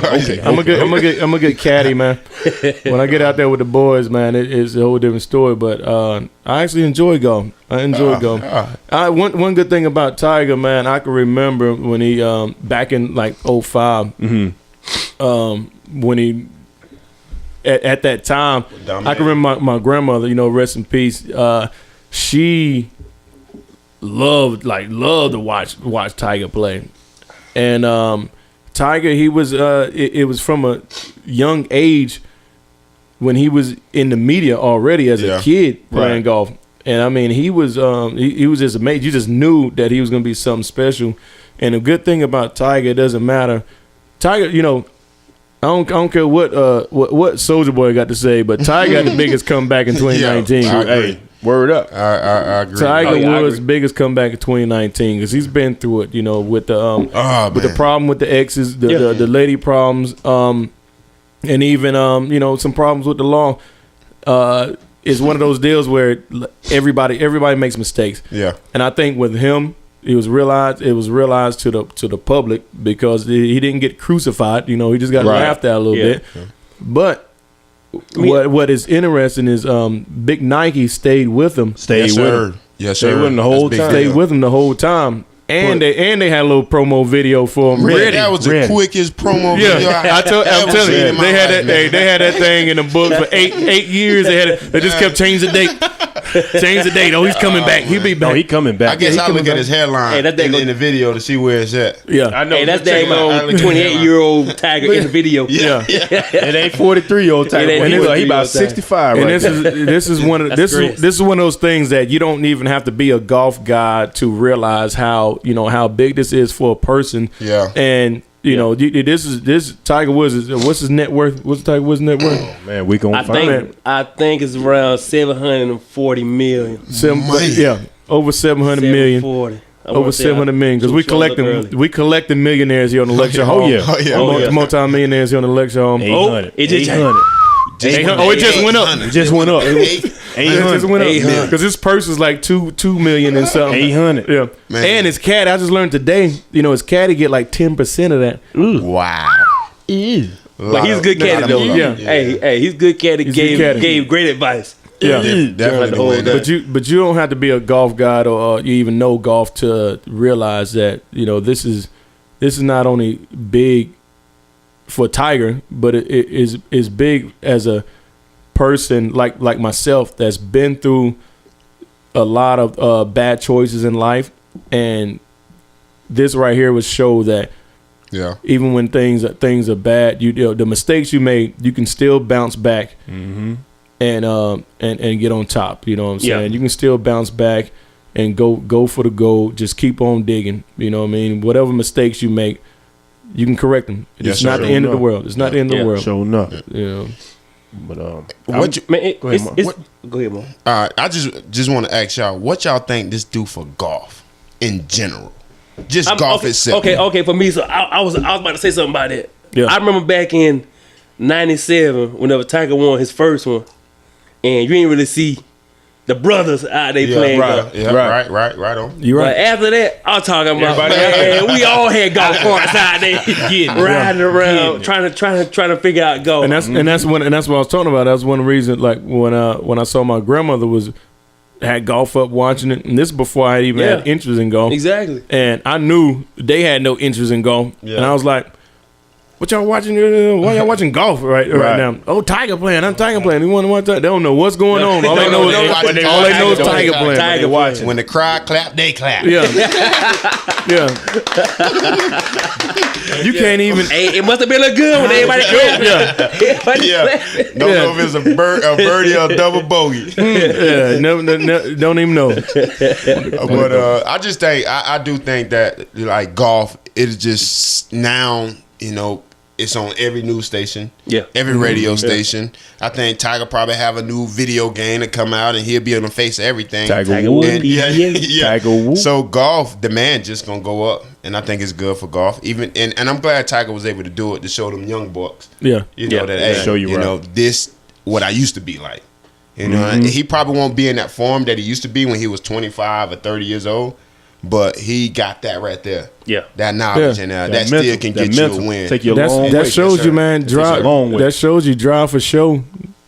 golf. it. Okay. I'm a good caddy, man. When I get out there with the boys, man, it's a whole different story. But I actually enjoy golf. I enjoy golf. One good thing about Tiger, man, I can remember when he back in like 05, when he at that time, I can remember my grandmother, you know, rest in peace. She loved to watch Tiger play, and Tiger, he was it was from a young age when he was in the media already as a kid playing golf. And I mean, he was just amazing. You just knew that he was going to be something special. And the good thing about Tiger, it doesn't matter. Tiger, you know, I don't care what Soulja Boy got to say, but Tiger got the biggest comeback in 2019. I agree. Hey, word up. I agree. Tiger Woods' biggest comeback in 2019 because he's been through it, you know, with the with the problem with the exes, the lady problems, and even you know, some problems with the law. It's one of those deals where everybody makes mistakes. Yeah. And I think with him, it was realized to the public because he didn't get crucified. You know, he just got laughed at a little bit. Yeah. But what is interesting is Big Nike stayed with him. Stayed with him. Yes, Stayed sir. with him the whole time. Stayed with him the whole time. And they had a little promo video for him. Ready. That was the quickest promo video. I'm telling you, they had that thing in the book for eight years. They just kept changing the date. Change the date. Oh, he's coming back. He'll be back. No, he coming back. I guess I look at his headline in the video to see where it's at. Yeah, I know. Hey, that's that old 28-year-old Tiger in the video. Yeah. It ain't 43-year-old Tiger. It ain't He about 65 And right this is one of this is one of those things that you don't even have to be a golf guy to realize how big this is for a person. Yeah. And you know, this Tiger Woods is what's his net worth? What's Tiger Woods' net worth? Oh, man, we gonna find it. I think it's around 740 million. Over 700 million. Over 700 million because we collecting millionaires here on the lecture hall. Multi-millionaires here on the lecture hall. 800. It just 800. It just went up. It just went up. 800. Because his purse is like 2 million and something. 800. Yeah, Man. And his caddy, I just learned today. You know, his caddy get like 10% of that. Wow. But he's a good caddy though. Yeah. Hey, he's a good caddy. Gave great advice. Yeah, definitely. But you don't have to be a golf guy or you even know golf to realize that this is not only big for Tiger, but it is big as a person like myself that's been through a lot of bad choices in life, and this right here would show that even when things are bad, you know the mistakes you made, you can still bounce back and get on top. You know what I'm saying? You can still bounce back and go for the goal. Just keep on digging. You know what I mean? Whatever mistakes you make, you can correct them. It's not the end of the world. It's not the end of the world. Sure enough. Yeah. But go ahead, man. I just want to ask y'all, what y'all think this do for golf in general? Just golf itself. Okay. For me, so I was about to say something about that. Yeah. I remember back in '97, whenever Tiger won his first one, and you didn't really see the brothers out there playing golf. Yeah, right on. You're right. But after that, I'm talking about man, we all had golf carts out there riding around, trying to figure out golf. And that's what I was talking about. That was one of the reasons. Like when I saw my grandmother had golf up watching it, and this is before I even had interest in golf. Exactly. And I knew they had no interest in golf, and I was like, "What y'all watching? Why y'all watching golf right now? Oh, Tiger playing. I'm Tiger playing. You want to watch that? They don't know what's going on. All they know is Tiger playing. Tiger watching. When the crowd clap, they clap. Yeah. You can't even. Hey, it must have been a good when everybody clapped. Don't know if it's a birdie or a double bogey. Don't even know. But I just think I do think that like golf, it is just now it's on every news station, every Mm-hmm. radio station. I think Tiger probably have a new video game to come out, and he'll be on the face of everything. Tiger Woods. And, yeah. Tiger Woods. So golf demand just gonna go up, and I think it's good for golf. Even and I'm glad Tiger was able to do it to show them young bucks. Yeah. You know that hey, Show you right. know this what I used to be like. You know, and he probably won't be in that form that he used to be when he was 25 or 30 years old. But he got that right there. Yeah. That knowledge and that still mental, can that get mental. you a win. Take you a long way. That shows you, man. It takes a long way. That shows you drive for show,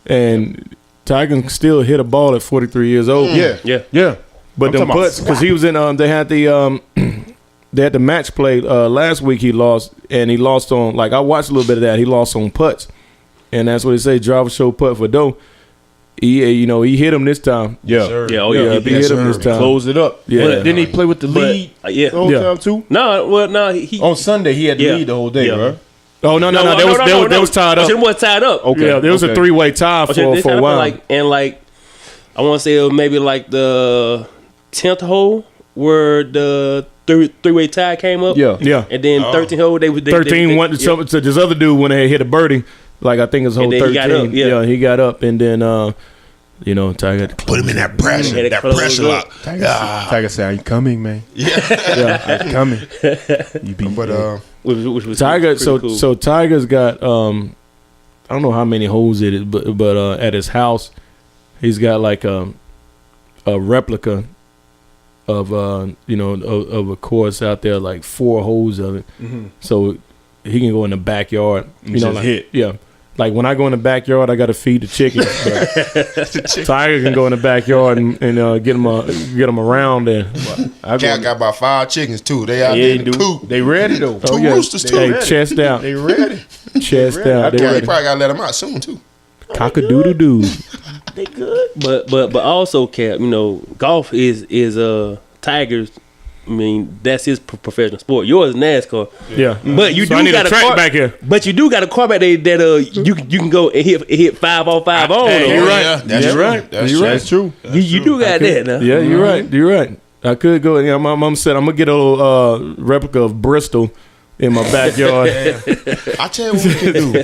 and Tiger can still hit a ball at 43 years old. Yeah. But I'm them talking about putts, because he was in. They had the match play last week. He lost, and he lost on. Like I watched a little bit of that. He lost on putts, and that's what they say. Drive for show, putt for dough. He hit him this time. Yeah. He hit him this time. Closed it up. Yeah. But didn't he play with the lead the whole time too? No, he On Sunday he had the lead the whole day, right? Oh no! They was tied up. It was tied up. Okay. Yeah, there was a 3-way tie for a while. I want to say it was maybe like the 10th hole where the three-way tie came up. Yeah. And then 13th hole they 13 went to something to this other dude when they hit a birdie. Like I think it was hole And then 13. he got up, yeah. He got up, and then Tiger had to Put him in that pressure, that pressure lock. Tiger said, "Are you coming, man? yeah. I'm coming." You beat which was Tiger. pretty cool. So Tiger's got I don't know how many holes it is, but at his house he's got like a replica of of a course out there, like 4 holes of it. So he can go in the backyard. Hit. Yeah. Like when I go in the backyard, I got to feed the chickens. Tiger can go in the backyard and get them around there. Cat got about 5 chickens too. They out there in the coop. They ready though. 2 roosters too. Hey, chest out. They ready. Chest out. They You ready. probably gotta let them out soon too. Cock-a-doodle-doo. They good. But also, Cap, golf is Tiger's. I mean, that's his professional sport. Yours is NASCAR. Yeah. But you So do I need got a track car back here. But you do got a car back there that you can go and hit 5 on 5 on. Hey, you're right. That's You're true. right. That's You're true. right. That's true. You do got that now. Yeah, you're right. You're right. I could go. Yeah, my mom said I'm gonna get a little replica of Bristol in my backyard. I tell you what we can do.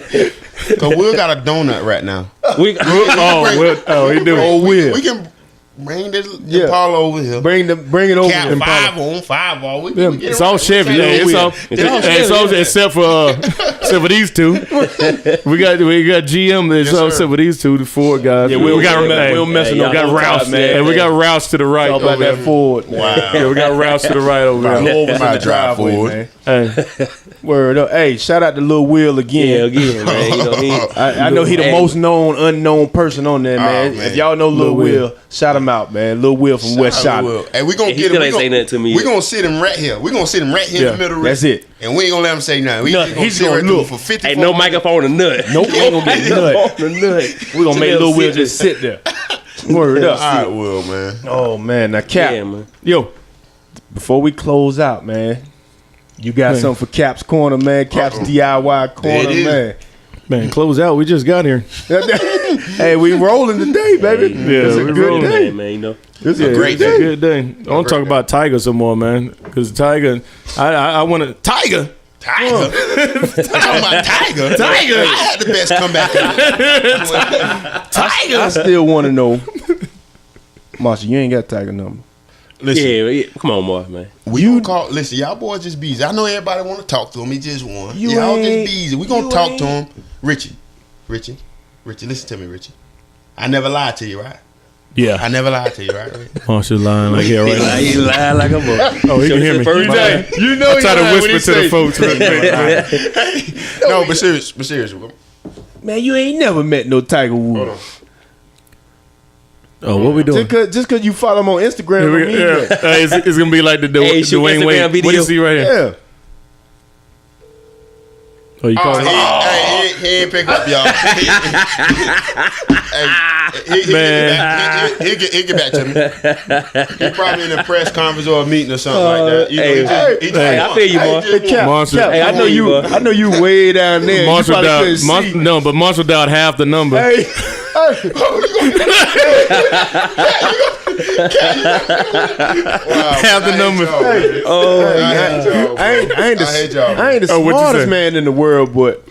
Cause Will got a donut right now. We, he do. We can bring this Impala over here. Bring it over. Cat here. 5 on 5 on. We Yeah, can get it's it all right. Chevy. Yeah, it's all except for these two. We got GM. It's all except for these two, the Ford guys. Yeah, we got Will messing we up. got Rouse, man. and we got Rouse to the right. All about over that there. Ford. Wow. Yeah, we got Rouse to the right over there. Go over in Might the drive driveway, forward. man. Hey, Word up. Hey, shout out to Lil Will again. again, man. I know he the most known unknown person on there, man. man. If y'all know Lil Will, shout him out, man. Lil Will from West Charlotte. Hey, we gonna He get still him. ain't say nothing to me We yet. gonna sit him right here. We gonna sit him right here in the middle. That's it. And we ain't gonna let him say nothing. We just He's sit gonna right through look. for 50. Ain't no microphone or nut. Nope, ain't gonna get nut. We gonna make Lil Will just sit there. Word up. All right, Will, man. Oh man, now Cap. Yeah, man. yo, Before we close out, man, you got something for Cap's Corner, man. Cap's DIY Corner, There it man. close out. We just got here. Hey, we rolling today, baby. Yeah, it's a we good rolling. day. Man, It's Yeah, a great it's a day. good day. I want to talk about Tiger some more, man. Because Tiger, I want to Tiger. Tiger. Talking about Tiger. Tiger. I had the best comeback. I still want to know, Marsha, you ain't got Tiger number. Listen, yeah. Come on, Mark, man. we gonna call. Listen, y'all boys just busy. I know everybody want to talk to him. He just won. You Y'all ain't- just busy. We gonna talk to him. Richie. Listen to me, Richie. I never lied to you, right? Yeah, I never lied to you, right? Marshall lying like here right now. He lied like a book. Oh, he can hear me. First day. You know I try to whisper to the folks. Real quick. No, but serious. Man, you ain't never met no Tiger Hold on. Woods. Oh, what we doing? Just cause you follow him on Instagram, don't mean Yeah. that. It's gonna be like the Hey, shoot Dwayne Instagram Wade. video. What do you see right here? Yeah. Oh, you call it? He ain't pick up, y'all. He'll get back to me. He's probably in a press conference or a meeting or something like that. You know, hey, I feel you, Mark. Hey, Cap, Monster. Cap, Hey, I know you way down there. Marshall you probably couldn't dialed. see. But Marshall dialed half the number. Hey, Have the number. I ain't the smartest man in the world, but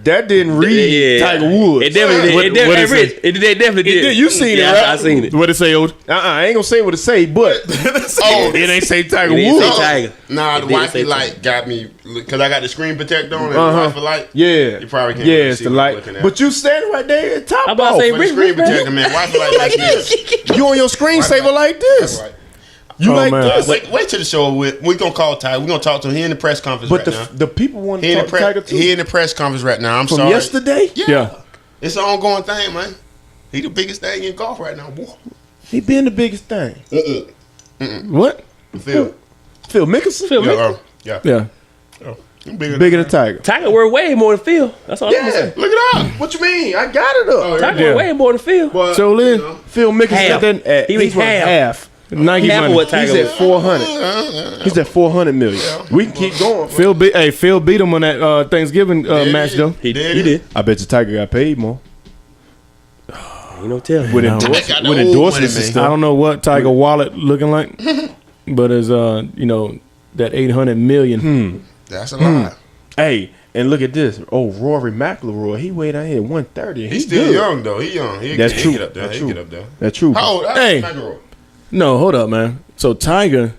that didn't read Tiger Woods. It definitely did. It definitely did. You seen it, right? I seen it. What it say, old? I ain't gonna say what it say, but it ain't say Tiger It didn't Woods. say Tiger. Nah, the It did wifey say light got me because I got the screen protector on and the wifey light. Yeah, You probably can't yeah, really it's see the what I'm light. looking at. But you standing right there at top I'm about to off. say, But the screen protector, man, wifey light like this. You on your screensaver like this. Right. You like man. this. Wait till the show. We're gonna call Tiger. We're gonna talk to him. He in the press conference But right now. the people want He to in, talk the to Tiger too. he in the press conference right now. I'm From sorry. yesterday, Yeah. It's an ongoing thing, man. He the biggest thing in golf right now, boy. he been the biggest thing. What? Phil. Phil Mickelson, Phil Yeah, Mickelson. Yeah. bigger than Tiger. Tiger worth way more than Phil. That's all I'm gonna say. Look it up. What you mean? I got it up. Tiger Yeah. worth way more than Phil. But, So, Lynn, you know, Phil Mickelson Half. got that. He was He's worth half. half. Nike Half of money. what Tiger He's at was. 400. He's at 400 million. We can keep going. Phil beat him on that Thanksgiving match, though. He did. I bet you Tiger got paid more Ain't no telling. with, No. endorse- Got the with old endorsements money, and man. I stuff. don't know what Tiger wallet looking like, but it's that 800 million. that's a lie. Hey, and look at this. Oh, Rory McIlroy. He weighed out here 130. He's still good. young though. He young. He That's true. Get up there. That's He true. get up there. That's true. How old? Hey. McEnroe? No, hold up, man. So Tiger,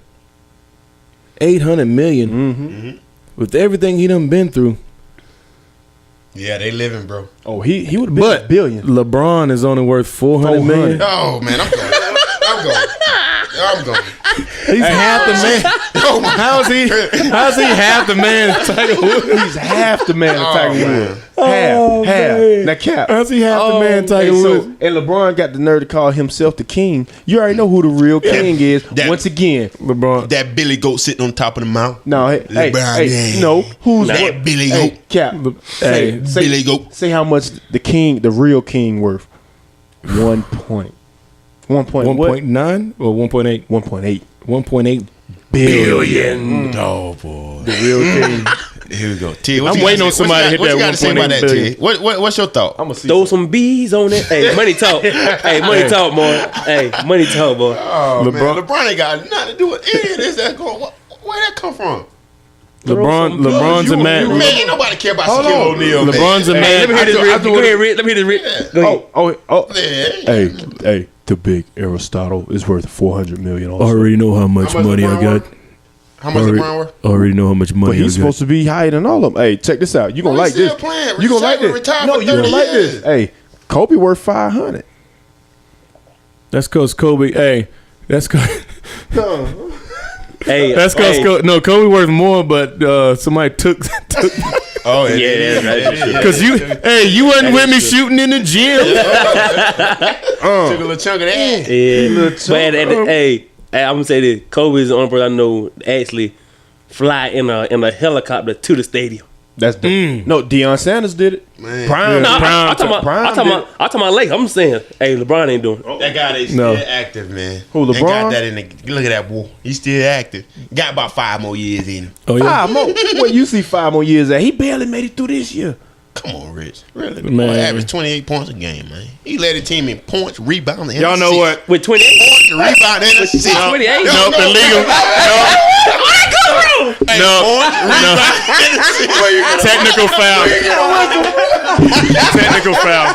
800 million with everything he done been through. Yeah, they living, bro. Oh, he would have been But a billion. LeBron is only worth 400 million. Oh man, I'm going. I'm going. He's half the man. How's he half the man of Tiger Woods? He's half the man of Oh, Tiger man. Woods. Half. Now, Cap. How's he half the man of Tiger Hey, Woods? and LeBron got the nerve to call himself the king. You already know who the real king is. That- Once again, LeBron. That Billy Goat sitting on top of the mountain. no, hey, LeBron James. no, who's That what? Billy Hey, Goat. Cap. Hey, Billy Goat. Say how much the real king worth. 1 point. 1 point. 1.9 or 1.8? 1.8 1.8 billion. Oh boy. The real king. Here we go. T, what I'm you waiting gotta on say- somebody to hit what that you gotta say 1.8 about that, billion. T? What's your thought? I'm gonna see. Throw some bees on it. Hey, money talk. Hey, money talk, boy. Hey, money talk, boy. Oh LeBron- man, LeBron ain't got nothing to do with any of this. That's going. Where that come from? LeBron's a man. Man, ain't nobody care about Shaquille O'Neal. man. LeBron's a Hey, man. let me hear this, Rick. Go ahead, Rick. Let me hear this, Rick. Go ahead. Oh. Yeah. Hey, the big Aristotle is worth 400 million. Also. Already know how much How much money I LeBron got. worth? How much LeBron worth? Already know how much But money I he's got. supposed to be higher than all of them. Hey, check this out. You gonna Well, like he's this? still playing. You gonna like Shaq this? retired No, for you gonna 30 like years. this? Hey, Kobe worth 500. That's cause Kobe. Hey, that's cause Hey, that's cause hey. Kobe worth more, but somebody took. Oh Yeah, that's right. Cause you wasn't with me shooting in the gym. Took a little chunk of that. Yeah, but hey, I'm gonna say this: Kobe is the only person I know that actually fly in a helicopter to the stadium. That's no. Deion Sanders did it. Man. Prime. No, Prime I'm talking about Lakers. I'm saying, hey, LeBron ain't doing it. That guy is No. still active, man. Who, Ain't LeBron? got that in the, look at that boy. He's still active. Got about 5 more years in him. Oh yeah, 5 more. What you see 5 more years at? He barely made it through this year. Come on, Rich. Really? Man. Boy, averaged 28 points a game, man. He led the team in points, rebound, and y'all know assists. what? With 28, Points, rebound, and assists. 28? No, Nope, illegal. Technical foul. Technical foul.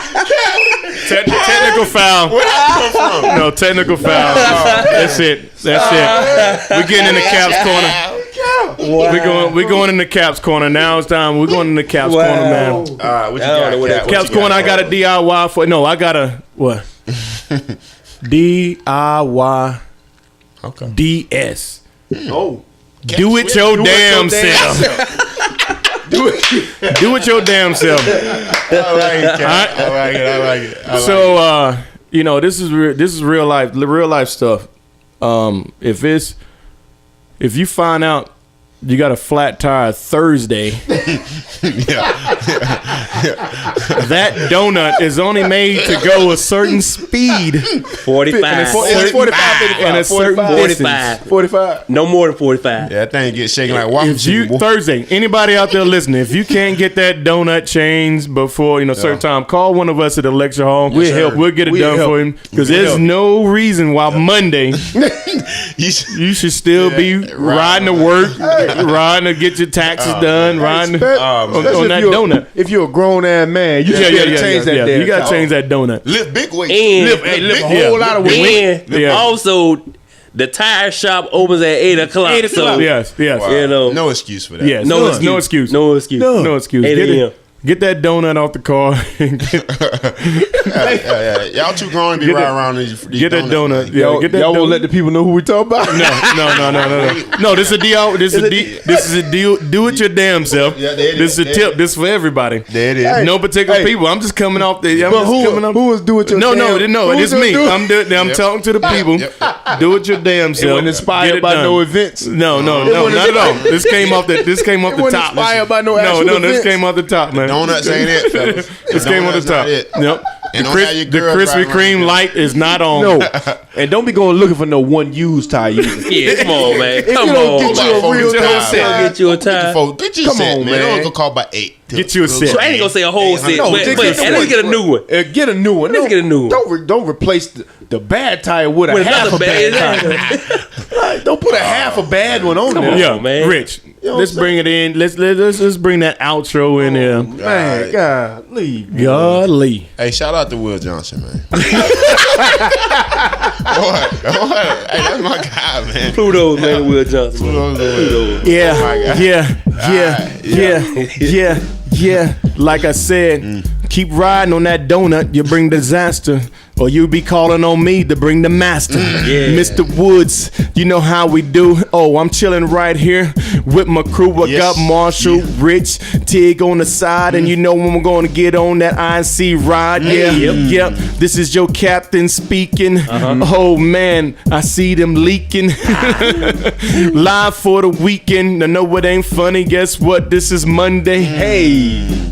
Technical foul. Where that come from? No, technical foul. That's it. That's it. We're getting in the Caps corner. We're going in the Caps corner. Now it's time. We're going in the Caps corner, man. All right, what you I don't know what got, that- Cap? What Caps you got, corner. I got a Cap? DIY for. No, I got a what? DIY Okay. DS. Oh, Do it your damn self. Do it your damn self. I like it, Cap. I like it. I like it. I like it. So this is real life stuff. If you find out you got a flat tire Thursday. That donut is only made to go a certain speed. 45. It's 45, 55. And a certain 45. 45. No more than 45. Yeah, that thing get shaking like waffle. If you boy. Thursday, anybody out there listening, if you can't get that donut changed before certain time, call one of us at the lecture hall. We'll help. We'll get it done for him because there's no reason why Monday you should still be riding to work, riding to get your taxes done, riding on that donut. If you're a grown ass man, you gotta change that. You gotta change that donut. Lift big weight. And Lift a whole lot of weight. And also, the tire shop opens at 8 o'clock. 8 o'clock. So, Yes. you know, No excuse for that. Yes. No No excuse. excuse. no excuse. No excuse. 8 a.m. Get that donut off the car. Y'all too grown to be riding around these Get that donut. man. Yeah, get that Y'all donut. won't let the people know who we talking about? No. No, this is a deal. This is a deal. Do it your damn self. Yeah, there it This is is. a tip. This is for everybody. There it is. No particular Hey. people. I'm just coming off the. I'm But just coming up. who was doing your No, damn- it's who's me. doing- I'm talking to the people. Do it your damn self. wasn't inspired Get it by done. no events. No, wasn't not at all. This came off the. This came off It the wasn't top. inspired by no No, actual this events. came off the top, man. Donuts ain't it, fellas. This came off the Donuts top. not it. Yep. And The don't have your the girls Krispy riding Kreme around. light is not on. No. And don't be going looking for no one used tire either. Yeah, come on, man. you Come don't on, get man. you a real Get tire, your set. man. Get you a tire. Get your Come set, on, man. It man. don't go call by 8. Get you a set. So I ain't gonna say a whole set, No, but just at get the least get a new one. Get a new one. Let's get a new one. Don't replace the bad tire with a With half another a bad bad tire. Right, don't put a half a bad one on there. Yeah, man. Rich. know Let's what I'm bring it in. Let's bring that outro in there. Man, God, leave. Golly. Hey, shout out to Will Johnson, man. Boy, hey, that's my guy, man. Pluto's man, Will Johnson. Yeah. Like I said, keep riding on that donut. You bring disaster, or you be calling on me to bring the master. Mr. Woods, you know how we do. Oh, I'm chilling right here with my crew. I got Marshall, Rich, Tig on the side, and you know when we're going to get on that INC ride. Yep. This is your captain speaking. Oh man, I see them leaking. Live for the weekend. I know it ain't funny. Guess what? This is Monday. Hey.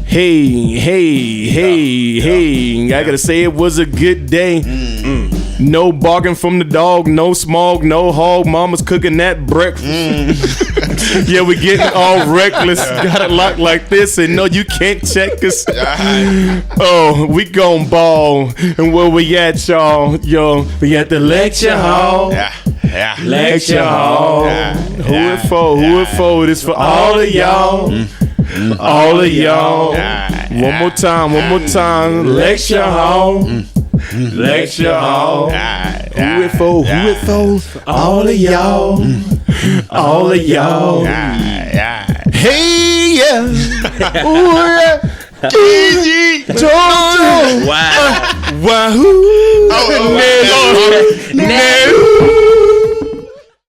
I gotta say it was a good day. No barking from the dog, no smog, no hog. Mama's cooking that breakfast. Yeah, we getting all reckless. Got it locked like this, and no, you can't check us. Oh, we gon' ball. And where we at, y'all? Yo, we at the lecture hall. Lecture hall. Who it for? Who it for? It's for all of y'all. All of y'all. One more time. Lecture hall. Lecture hall. Who it for? Who it for? All of y'all. All of y'all. Hey, yeah. Ooh, yeah. Gigi. Jojo. Wow. Wahoo. No.